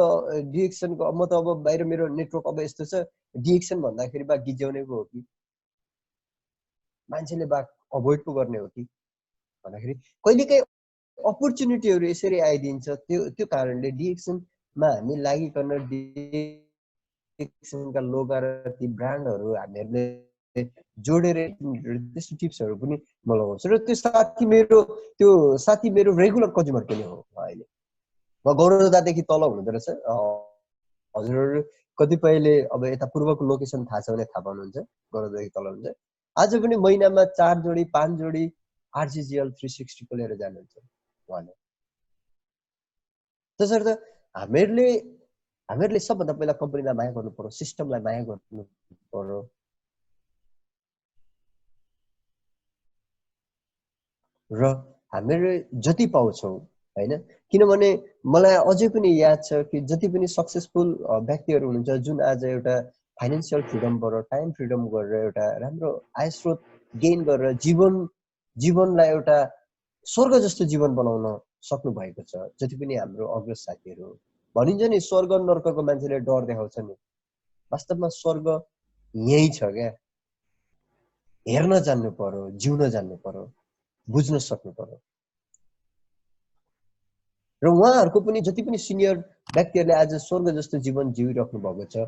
डिएक्सनको म त अब बाहिर मेरो नेटवर्क अब यस्तो छ, डिएक्सन भन्दाखेरि बा गिज्याउने पो हो कि मान्छेले बा अभोइड पो गर्ने हो कि भन्दाखेरि कहिलेकाहीँ अपर्च्युनिटीहरू यसरी आइदिन्छ। त्यो कारणले डिएक्सनमा हामी लागिकन डिएक्सनका लोगो र ती ब्रान्डहरू हामीहरूले जोडेर त्यस्तो टिप्सहरू पनि म लगाउँछु। र त्यो साथी मेरो रेगुलर कन्ज्युमर पनि हो। अहिले म गौरवदादेखि तल हुनुहुँदो रहेछ। हजुरहरू कतिपयले अब यता पूर्वको लोकेसन थाहा छ भने थाहा पाउनुहुन्छ, गौरवदादेखि तल हुनुहुन्छ। आज पनि महिनामा 4 जोडी 5 जोडी आरजिजिएल 360 को लिएर जानुहुन्छ उहाँले। त्यसर्थ हामीहरूले सबभन्दा पहिला कम्पनीलाई माया गर्नु पर्यो, सिस्टमलाई माया गर्नु पर्यो। र हामीले जति पाउँछौँ होइन, किनभने मलाई अझै पनि याद छ कि जति पनि सक्सेसफुल व्यक्तिहरू हुनुहुन्छ जुन आज एउटा फाइनेन्सियल फ्रिडमबाट टाइम फ्रिडम गरेर एउटा राम्रो आय स्रोत गेन गरेर जीवनलाई एउटा स्वर्ग जस्तो जीवन बनाउन सक्नु भएको छ। जति पनि हाम्रो अग्रज साथीहरू भनिन्छ नि स्वर्ग नर्कको मान्छेले डर देखाउँछ नि, वास्तवमा स्वर्ग यही छ क्या। हेर्न जान्नु पर्यो, जिउन जान्नु पर्यो, बुझ्न सक्नु पर्यो। र उहाँहरूको पनि जति पनि सिनियर व्यक्तिहरूले आज स्वर्ग जस्तो जीवन जिउराख्नु भएको छ।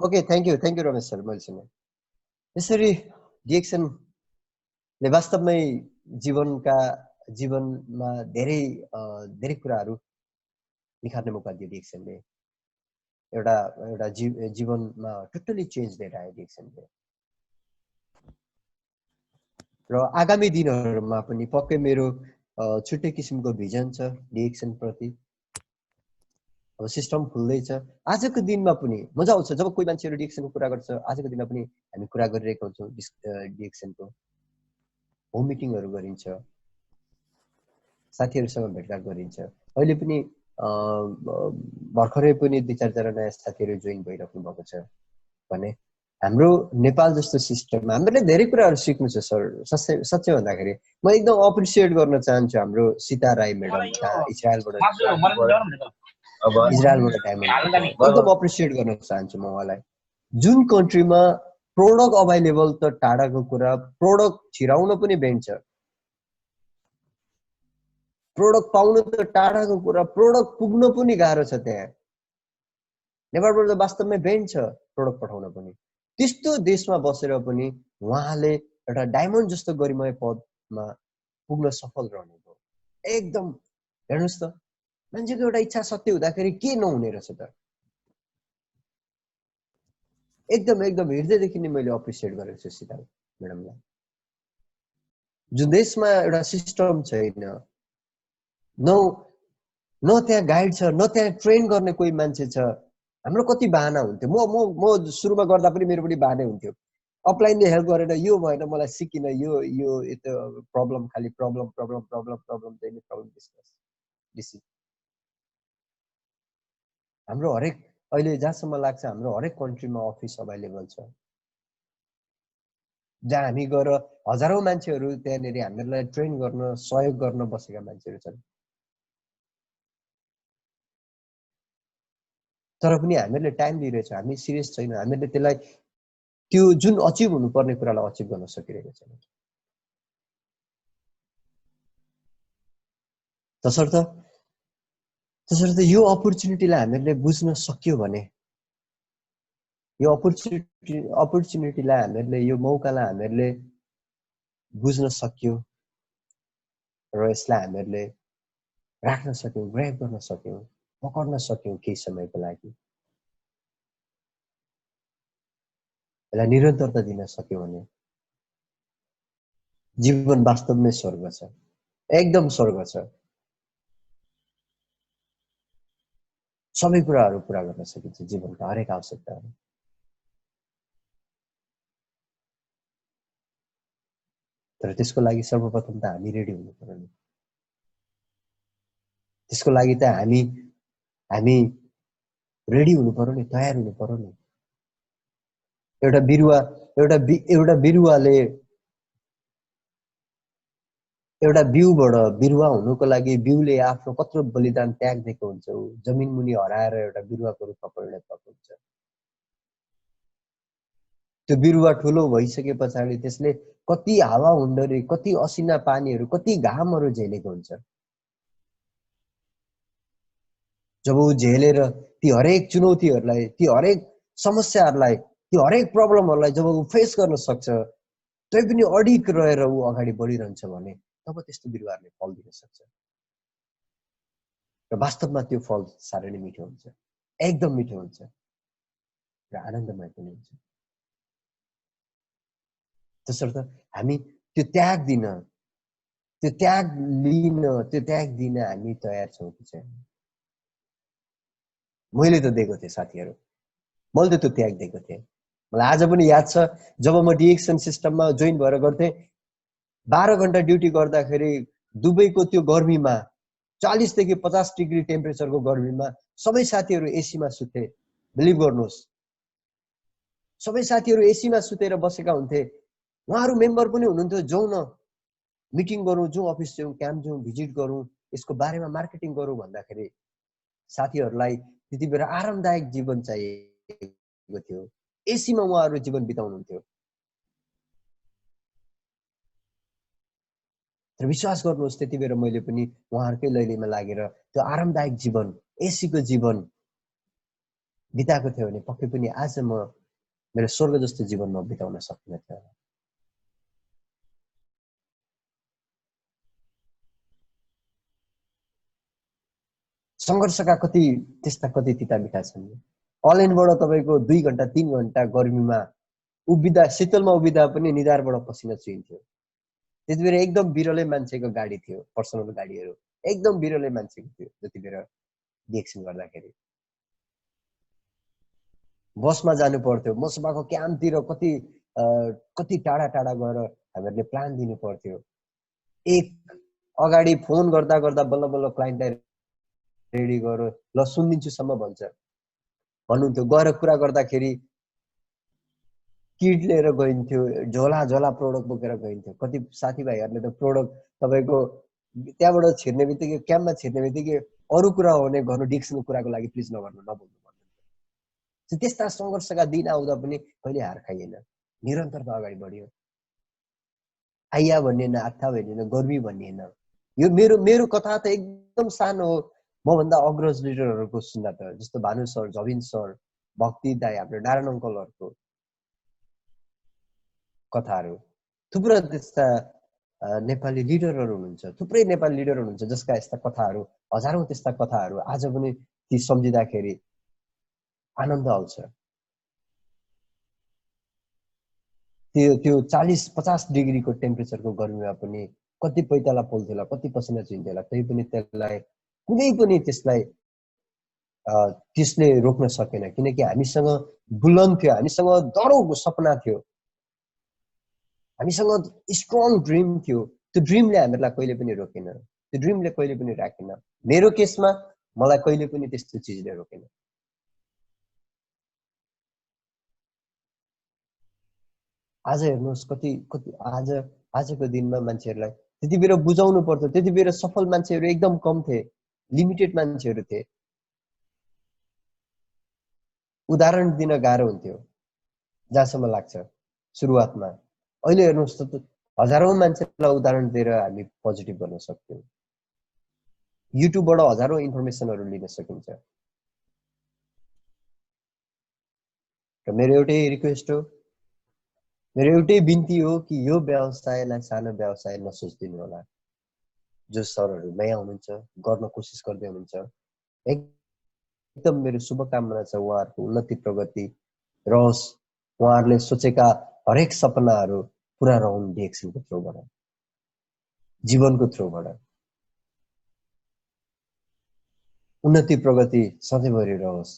Okay, thank you Ramesh sir. मैले सुने यसरी डिएक्सनले वास्तवमै जीवनमा धेरै धेरै कुराहरू निखार्ने मौका दियो। डिएक्सनले एउटा एउटा जीवनमा टोटली चेन्ज लिएर आयो डिएक्सनले। र आगामी दिनहरूमा पनि पक्कै मेरो छुट्टै किसिमको भिजन छ डिएक्सन प्रति। अब सिस्टम खुल्दैछ। आजको दिनमा पनि मजा आउँछ जब कोही मान्छेहरू डिएक्सनको कुरा गर्छ। आजको दिनमा पनि हामी कुरा गरिरहेका हुन्छौँ डिएक्सनको। होम मिटिङहरू गरिन्छ, साथीहरूसँग भेटघाट गरिन्छ। अहिले पनि भर्खरै पनि 2-4 जना नयाँ साथीहरू जोइन भइराख्नु भएको छ भने हाम्रो नेपाल जस्तो सिस्टममा हामीले धेरै कुराहरू सिक्नु छ सर। साँच्चै भन्दाखेरि म एकदम अप्रिसिएट गर्न चाहन्छु हाम्रो सीता राई म्याडम इजरायलबाट एकदम अप्रिसिएट गर्न चाहन्छु म उहाँलाई। जुन कन्ट्रीमा प्रोडक्ट अभाइलेबल त टाढाको कुरा, प्रोडक्ट छिराउन पनि ब्यान्ड छ, प्रोडक्ट पाउन त टाढाको कुरा, प्रोडक्ट पुग्न पनि गाह्रो छ। त्यहाँ नेपालबाट त वास्तवमै ब्यान्ड छ प्रोडक्ट पठाउन पनि। त्यस्तो देशमा बसेर पनि उहाँले एउटा डायमन्ड जस्तो गरिमय पदमा पुग्न सफल रहनु भयो। एकदम हेर्नुहोस् त, मान्छेको एउटा इच्छा सत्य हुँदाखेरि के नहुने रहेछ त। एकदम हृदयदेखि नै मैले अप्रिसिएट गरेको छु सीता म्याडमलाई। जुन देशमा एउटा सिस्टम छैन, न त्यहाँ गाइड छ, न त्यहाँ ट्रेन गर्ने कोही मान्छे छ। हाम्रो कति बाहना हुन्थ्यो। म सुरुमा गर्दा पनि मेरो पनि बाहनै हुन्थ्यो। अपलाइनले हेल्प गरेर यो भएन, मलाई सिकिन, यो यस्तो प्रब्लम, खालि प्रब्लम डिस्कस। हाम्रो हरेक अहिले जहाँसम्म लाग्छ हाम्रो हरेक कन्ट्रीमा अफिस अभाइलेबल छ, जहाँ हामी गएर हजारौं मान्छेहरू त्यहाँनिर हामीहरूलाई ट्रेन गर्न, सहयोग गर्न बसेका मान्छेहरू छन्। तर पनि हामीहरूले टाइम लिइरहेछौँ, हामी सिरियस छैनौँ। हामीहरूले त्यसलाई त्यो जुन अचिभ हुनुपर्ने कुरालाई अचिभ गर्न सकिरहेको छैन। तसर्थ यो अपर्च्युनिटीलाई हामीहरूले बुझ्न सक्यो भने, यो अपर्च्युनिटीलाई हामीहरूले, यो मौकालाई हामीहरूले बुझ्न सक्यो र यसलाई हामीहरूले राख्न सक्यौँ, ग्र्याब गर्न सक्यौँ, पकड्न सक्यौँ केही समयको लागि, यसलाई निरन्तरता दिन सक्यौँ भने जीवन वास्तवमै स्वर्ग छ, एकदम स्वर्ग छ। सबै कुराहरू पुरा गर्न सकिन्छ जीवनका हरेक आवश्यकताहरू। तर त्यसको लागि सर्वप्रथम त हामी रेडी हुनु पर्यो नि। त्यसको लागि त हामी रेडी हुनु पर्यो नि, तयार हुनु पर्यो नि। एउटा बिरुवाले एउटा बिउबाट बिरुवा हुनुको लागि बिउले आफ्नो कत्रो बलिदान त्याग दिएको हुन्छ। जमिन मुनि हराएर एउटा बिरुवाको रूपमा परिणत भएको हुन्छ। त्यो बिरुवा ठुलो भइसके पछाडि त्यसले कति हावा हुन्डरी, कति असिना पानीहरू, कति घामहरू झेलेको हुन्छ। जब ऊ झेलेर ती हरेक चुनौतीहरूलाई, ती हरेक समस्याहरूलाई, ती हरेक प्रब्लमहरूलाई जब ऊ फेस गर्न सक्छ, तै पनि अडिग रहेर ऊ अगाडि बढिरहन्छ भने तब त्यस्तो बिरुवाहरूले फल दिन सक्छ। र वास्तवमा त्यो फल साह्रै नै मिठो हुन्छ, एकदम मिठो हुन्छ र आनन्दमय पनि हुन्छ। त्यसर्थ हामी त्यो त्याग दिन, त्यो त्याग लिन, त्यो त्याग दिन हामी तयार छौँ कि छैन? मैले त दिएको थिएँ साथीहरू, मैले त त्यो त्याग दिएको थिएँ। मलाई आज पनि याद छ, जब म डिएक्सन सिस्टममा जोइन भएर गर्थेँ, 12 घण्टा ड्युटी गर्दाखेरि दुबईको त्यो गर्मीमा 40 देखि 50 डिग्री टेम्परेचरको गर्मीमा सबै साथीहरू एसीमा सुते। बिलिभ गर्नुहोस्, सबै साथीहरू एसीमा सुतेर बसेका हुन्थे। उहाँहरू मेम्बर पनि हुनुहुन्थ्यो। जाउँ न मिटिङ गरौँ, जाउँ अफिस जाउँ, क्याम्प जाउँ, भिजिट गरौँ, यसको बारेमा मार्केटिङ गरौँ भन्दाखेरि साथीहरूलाई त्यति बेला आरामदायक जीवन चाहिएको थियो। एसीमा उहाँहरू जीवन बिताउनुहुन्थ्यो। तर विश्वास गर्नुहोस्, त्यति बेला मैले पनि उहाँहरूकै लैलीमा लागेर त्यो आरामदायक जीवन, एसीको जीवन बिताएको थियो भने पक्कै पनि आज म मेरो स्वर्ग जस्तो जीवनमा बिताउन सक्ने थियो। सङ्घर्षका कति तिता मिठा छन्। अनलाइनबाट तपाईँको 2 घण्टा 3 घण्टा गर्मीमा उभिँदा शीतलमा उभिँदा पनि निधारबाट पसिना चुहिन्थ्यो। त्यति बेला एकदम बिरलै मान्छेको गाडी थियो, पर्सनल गाडीहरू एकदम बिरलै मान्छेको थियो जति बेला डिएक्सन गर्दाखेरि। बसमा जानु पर्थ्यो, मसबाको क्याम्पतिर कति टाढा टाढा गएर हामीहरूले प्लान दिनु पर्थ्यो। एक अगाडि फोन गर्दा गर्दा बल्ल बल्ल क्लाइन्टलाई रेडी गरो, ल सुनिदिन्छुसम्म भन्नुहुन्थ्यो। गएर कुरा गर्दाखेरि किट लिएर गइन्थ्यो, झोला झोला प्रोडक्ट बोकेर गइन्थ्यो। कति साथीभाइहरूले त प्रोडक्ट तपाईँको त्यहाँबाट छिर्ने बित्तिकै क्याम्पमा छिर्ने बित्तिकै अरू कुरा हो भने गर्नु, डिक्सनको कुराको लागि प्लिज नगर्नु, नबोल्नु भन्नुहुन्थ्यो। त्यस्ता सङ्घर्षका दिन आउँदा पनि कहिले हार खाइएन, निरन्तरता अगाडि बढ्यो। आइया भनिएन, आत्था भनिएन, गर्मी भनिएन। यो मेरो कथा त एकदम सानो हो। मभन्दा अग्रज लिडरहरूको सुन्दा त, जस्तो भानु सर, जबिन सर, भक्ति दाई, हाम्रो नारायण अङ्कलहरूको कथाहरू, थुप्रै त्यस्ता नेपाली लिडरहरू हुनुहुन्छ, थुप्रै नेपाली लिडर हुनुहुन्छ जसका यस्ता कथाहरू, हजारौं त्यस्ता कथाहरू आज पनि ती सम्झिँदाखेरि आनन्द आउँछ। त्यो 40-50 डिग्रीको टेम्परेचरको गर्मीमा पनि कति पैताला पोल्थ्यो होला, कति पसिना चुहिन्थ्यो होला, तै पनि त्यसलाई कुनै पनि त्यसले रोक्न सकेन। किनकि हामीसँग बुलन्द थियो, हामीसँग दरो सपना थियो, हामीसँग स्ट्रङ ड्रिम थियो। त्यो ड्रिमले हामीलाई कहिले पनि रोकेन, त्यो ड्रिमले कहिले पनि राखेन। मेरो केसमा मलाई कहिले पनि त्यस्तो चिजले रोकेन। आज हेर्नुहोस् कति आजको दिनमा मान्छेहरूलाई त्यति बेला बुझाउनु पर्थ्यो। त्यति बेला सफल मान्छेहरू एकदम कम थिए, लिमिटेड मान्छेहरू थिए। उदाहरण दिन गाह्रो हुन्थ्यो जहाँसम्म लाग्छ सुरुवातमा। अहिले हेर्नुहोस् त हजारौं मान्छेलाई उदाहरण दिएर हामी पोजिटिभ गर्न सक्छौँ। युट्युबबाट हजारौं इन्फर्मेसनहरू लिन सकिन्छ। र मेरो एउटै रिक्वेस्ट हो, मेरो एउटै बिन्ती हो कि यो व्यवसायलाई सानो व्यवसाय नसोचिदिनु होला। जो सरहरू नयाँ हुनुहुन्छ, गर्न कोसिस गर्दै हुनुहुन्छ, एकदम मेरो शुभकामना छ उहाँहरूको उन्नति प्रगति रहोस्, उहाँहरूले सोचेका हरेक सपनाहरू पुरा रहन् डिएक्सनको थ्रुबाट, जीवनको थ्रुबाट। उन्नति प्रगति सधैँभरि रहोस्,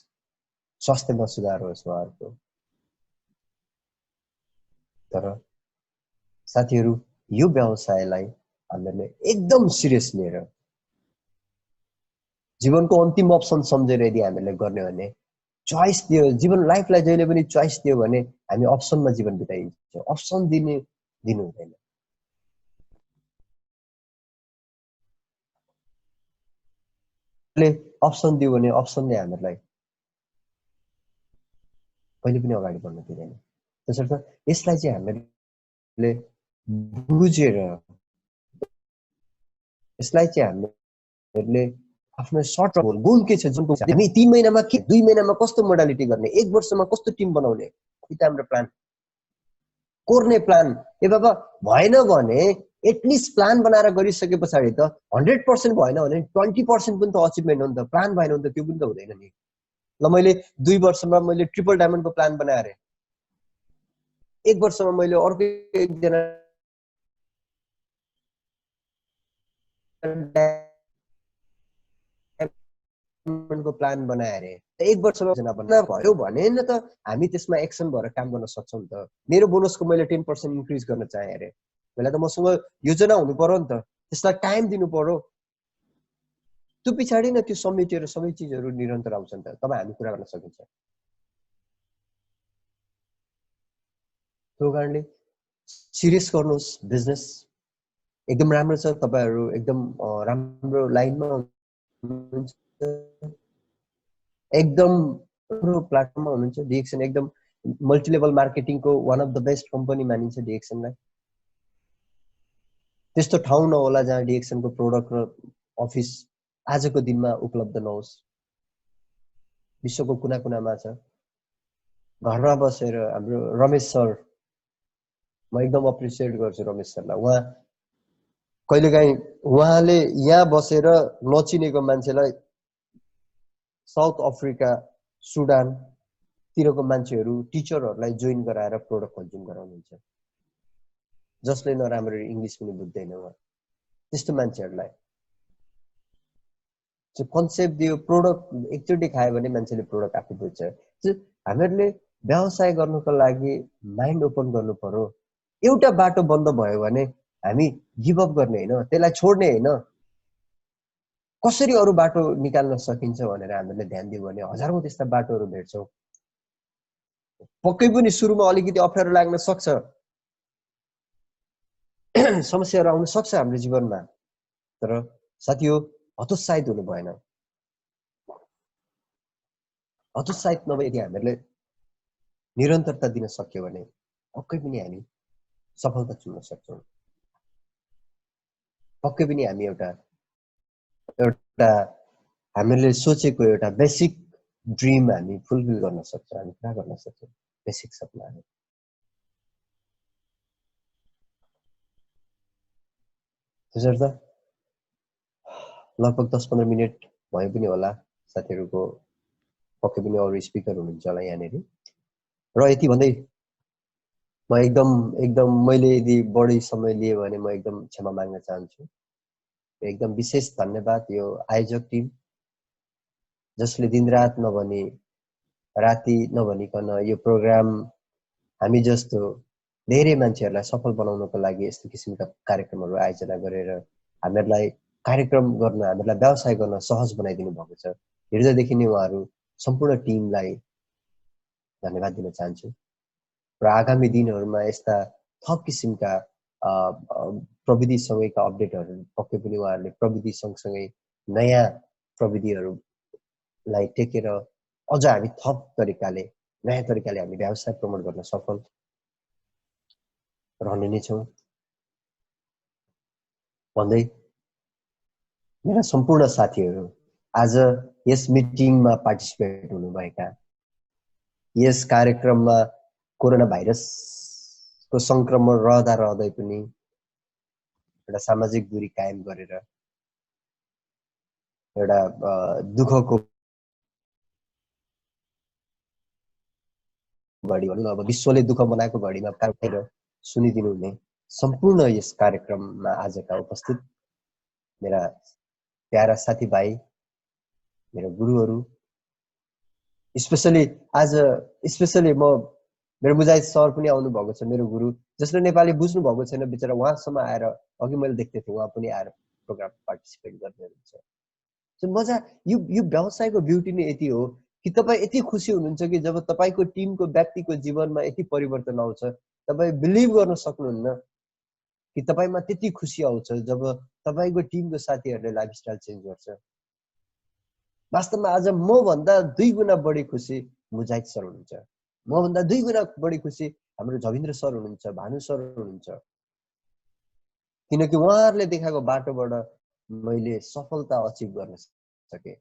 स्वास्थ्यमा सुधार होस् उहाँहरूको। तर साथीहरू, यो व्यवसायलाई हामीले एकदम सिरियस लिएर जीवनको अन्तिम अप्सन सम्झेर यदि हामीले गर्ने भने, चोइस दियो, जीवन लाइफलाई जहिले पनि चोइस दियो भने हामी अप्सनमा जीवन बिताइन्छ। अप्सन दिनु हुँदैन। अप्सन दियो भने अप्सनले हामीलाई कहिले पनि अगाडि बढ्न दिँदैन। त्यसर्थ यसलाई चाहिँ हामीले बुझेर, यसलाई चाहिँ हामीले आफ्नो सर्ट टर्म गोल के छ, जुनको हामी 3 महिनामा के, 2 महिनामा कस्तो मोडालिटी गर्ने, 1 वर्षमा कस्तो टिम बनाउने, त्यो हाम्रो प्लान, कोर्ने प्लान। ए बाबा भएन भने एटलिस्ट प्लान बनाएर गरिसके पछाडि त 100% भएन भने 20% पनि त अचिभमेन्ट हो नि त। प्लान भएन भने त त्यो पनि त हुँदैन नि। ल मैले 2 वर्षमा मैले ट्रिपल डायमन्डको प्लान बनाएँ, 1 वर्षमा मैले अर्को एकजना को प्लान बनाए, 1 वर्षमा योजना भयो भने न त हामी त्यसमा एक्सन भएर काम गर्न सक्छौँ नि त। मेरो बोनसको मैले 10% इन्क्रिज गर्न चाहे अरे, पहिला त मसँग योजना हुनु पर्यो नि त, त्यसलाई टाइम दिनु पर्यो। त्यो पछाडि न त्यो समेटेर सबै चिजहरू निरन्तर आउँछ नि त, तब हामी कुरा गर्न सकिन्छ। त्यो कारणले सिरियस गर्नुहोस् बिजनेस, एकदम राम्रो छ। तपाईहरु एकदम राम्रो लाइनमा हुनुहुन्छ, एकदम राम्रो प्लेटफर्ममा हुनुहुन्छ। डिएक्सन एकदम मल्टी लेभल मार्केटिङको one of the best company मानिन्छ डिएक्सनलाई। त्यस्तो ठाउँ नहोला जहाँ डिएक्सनको प्रोडक्ट र अफिस आजको दिनमा उपलब्ध नहोस्। विश्वको कुना कुनामा छ। घरमा बसेर हाम्रो रमेश सर, म एकदम अप्रिसिएट गर्छु रमेश सरलाई। उहाँ कहिलेकाहीँ उहाँले यहाँ बसेर नचिनेको मान्छेलाई साउथ अफ्रिका, सुडान तिरको मान्छेहरू, टिचरहरूलाई जोइन गराएर प्रोडक्ट कन्ज्युम गराउनुहुन्छ, जसले नराम्रो इङ्ग्लिस पनि बुझ्दैन। उहाँ त्यस्तो मान्छेहरूलाई कन्सेप्ट दियो, प्रोडक्ट एकचोटि खायो भने मान्छेले प्रोडक्ट आफै बुझ्छ। हामीहरूले व्यवसाय गर्नुको लागि माइन्ड ओपन गर्नु पर्यो। एउटा बाटो बन्द भयो भने हामी गिभअप गर्ने होइन, त्यसलाई छोड्ने होइन, कसरी अरू बाटो निकाल्न सकिन्छ भनेर हामीले ध्यान दियो भने हजारौं त्यस्ता बाटोहरू भेट्छौँ। पक्कै पनि सुरुमा अलिकति अप्ठ्यारो लाग्न सक्छ, समस्याहरू आउन सक्छ हाम्रो जीवनमा, तर साथी हो हतोत्साहित हुनु भएन। हतोत्साहित नभएदेखि हामीहरूले निरन्तरता दिन सक्यो भने पक्कै पनि हामी सफलता चुन्न सक्छौँ। पक्कै पनि हामी एउटा हामीले सोचेको एउटा बेसिक ड्रिम हामी फुलफिल गर्न सक्छौँ, हामी पुरा गर्न सक्छौँ बेसिक सपनाहरू। त्यसर्थ लगभग 10-15 मिनट भयो पनि होला, साथीहरूको पक्कै पनि अरू स्पिकर हुनुहुन्छ होला यहाँनिर। र यति भन्दै म एकदम मैले यदि बढी समय लिए भने म एकदम क्षमा माग्न चाहन्छु। एकदम विशेष धन्यवाद यो आयोजक टिम, जसले दिनरात नभनी राति नभनिकन यो प्रोग्राम हामी जस्तो धेरै मान्छेहरूलाई सफल बनाउनको लागि यस्तो किसिमका कार्यक्रमहरू आयोजना गरेर हामीहरूलाई कार्यक्रम गर्न, हामीहरूलाई व्यवसाय गर्न सहज बनाइदिनु भएको छ। हृदयदेखि नै उहाँहरू सम्पूर्ण टिमलाई धन्यवाद दिन चाहन्छु। र आगामी दिनहरूमा यस्ता थप किसिमका प्रविधिसँगैका अपडेटहरू पक्कै पनि उहाँहरूले प्रविधि सँगसँगै नयाँ प्रविधिहरूलाई टेकेर अझ हामी थप तरिकाले, नयाँ तरिकाले हामी व्यवसाय प्रमोट गर्न सफल रहने नै छौँ भन्दै मेरा सम्पूर्ण साथीहरू, आज यस मिटिङमा पार्टिसिपेट हुनुभएका, यस कार्यक्रममा कोरोना भाइरसको संक्रमण रहँदै पनि एउटा सामाजिक दूरी कायम गरेर एउटा दुःखको घडी भनौँ, अब विश्वले दुःख मनाएको घडीमा उठेर सुनिदिनु हुने सम्पूर्ण यस कार्यक्रममा आजका उपस्थित मेरा प्यारा साथीभाइ, मेरो गुरुहरू, स्पेसली मेरो मुजाहिद सर पनि आउनु भएको छ, मेरो गुरु, जसले नेपाली बुझ्नु भएको छैन बिचरा, उहाँसम्म आएर अघि मैले देख्दै थिएँ उहाँ पनि आएर प्रोग्राम पार्टिसिपेट गर्दै हुनुहुन्छ। मजा यो व्यवसायको ब्युटी नै यति हो कि तपाईँ यति खुसी हुनुहुन्छ कि जब तपाईँको टिमको व्यक्तिको जीवनमा यति परिवर्तन आउँछ, तपाईँ बिलिभ गर्न सक्नुहुन्न कि तपाईँमा त्यति खुसी आउँछ जब तपाईँको टिमको साथीहरूले लाइफस्टाइल चेन्ज गर्छ। वास्तवमा आज मभन्दा 2 गुणा बढी खुसी मुजाहिद सर हुनुहुन्छ, मभन्दा 2 गुणा बढी खुसी हाम्रो जविन्द्र सर हुनुहुन्छ, भानु सर हुनुहुन्छ, किनकि उहाँहरूले देखाएको बाटोबाट मैले सफलता अचिभ गर्न सके,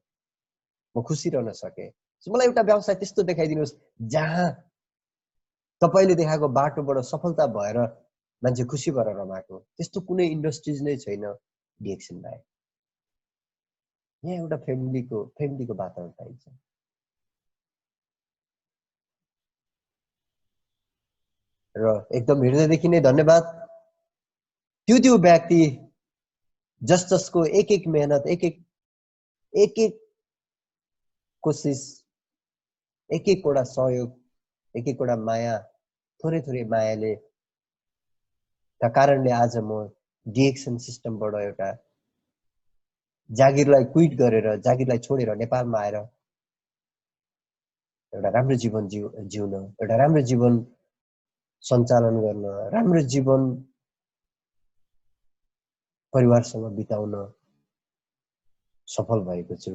म खुसी रहन सके। मलाई एउटा व्यवसाय त्यस्तो देखाइदिनुहोस् जहाँ तपाईले देखाएको बाटोबाट सफलता भएर मान्छे खुसी भएर रमाएको। त्यस्तो कुनै इन्डस्ट्रिज नै छैन डिएक्सन बाहेक। यहाँ एउटा फ्यामिलीको वातावरण पाइन्छ। र एकदम हृदयदेखि नै धन्यवाद त्यो व्यक्ति जसको एक मेहनत, एक कोशिश, एकवटा सहयोग, एकवटा माया, थोरै मायाले का कारणले आज म डिएक्सन सिस्टमबाट एउटा जागिरलाई क्विट गरेर, जागिरलाई छोडेर नेपालमा आएर एउटा राम्रो जीवन जिउन, एउटा राम्रो जीवन सञ्चालन गर्न, राम्रो जीवन परिवारसँग बिताउन सफल भएको छु।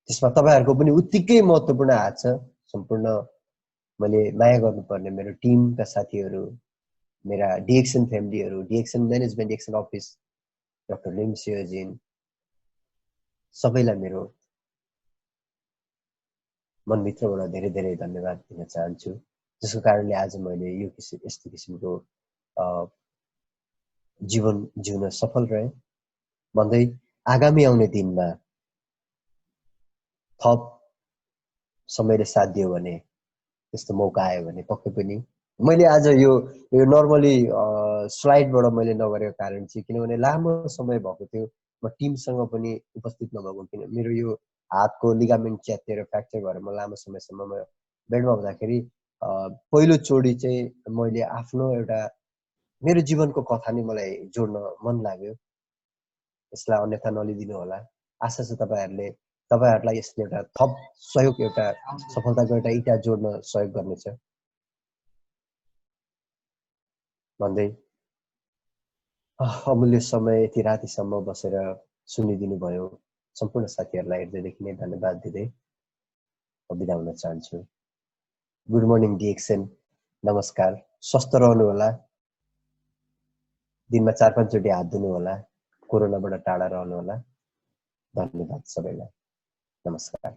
त्यसमा तपाईहरुको पनि उत्तिकै महत्त्वपूर्ण हात छ। सम्पूर्ण मैले माया गर्नुपर्ने मेरो टिमका साथीहरु, मेरा डिएक्सन फ्यामिलीहरु, DXN management, DXN office, doctor Lim Siow Jin, सबैलाई मेरो मनभित्रबाट धेरै धेरै धन्यवाद दिन चाहन्छु, जसको कारणले आज मैले यो यस्तो किसिमको जीवन जिउन सफल रहे भन्दै आगामी आउने दिनमा थप समयले साथ दियो भने त्यस्तो मौका आयो भने पक्कै पनि मैले आज यो नर्मली स्लाइडबाट मैले नगरेको कारण चाहिँ किनभने लामो समय भएको थियो, म टिमसँग पनि उपस्थित नभएको, किन मेरो यो हातको लिगामेन्ट च्यातिएर फ्र्याक्चर भएर म लामो समयसम्म म बेडमा हुँदाखेरि पहिलो चोटि चाहिँ मैले आफ्नो एउटा मेरो जीवनको कथा नै मलाई जोड्न मन लाग्यो। यसलाई अन्यथा नलिदिनु होला। आशा छ तपाईहरुलाई यसले एउटा थप सहयोग, एउटा सफलताको एउटा इटा जोड्न सहयोग गर्नेछ भन्दै अमूल्य समय यति रातिसम्म बसेर सुनिदिनु भयो सम्पूर्ण साथीहरुलाई हृदयदेखि नै धन्यवाद दिँदै बिदा हुन चाहन्छु। गुड मर्निङ डिएक्सन, नमस्कार, स्वस्थ रहनु होला, दिनमा 4-5 चोटि हात धुनु होला, कोरोनाबाट टाढा रहनु होला। धन्यवाद सबैलाई, नमस्कार।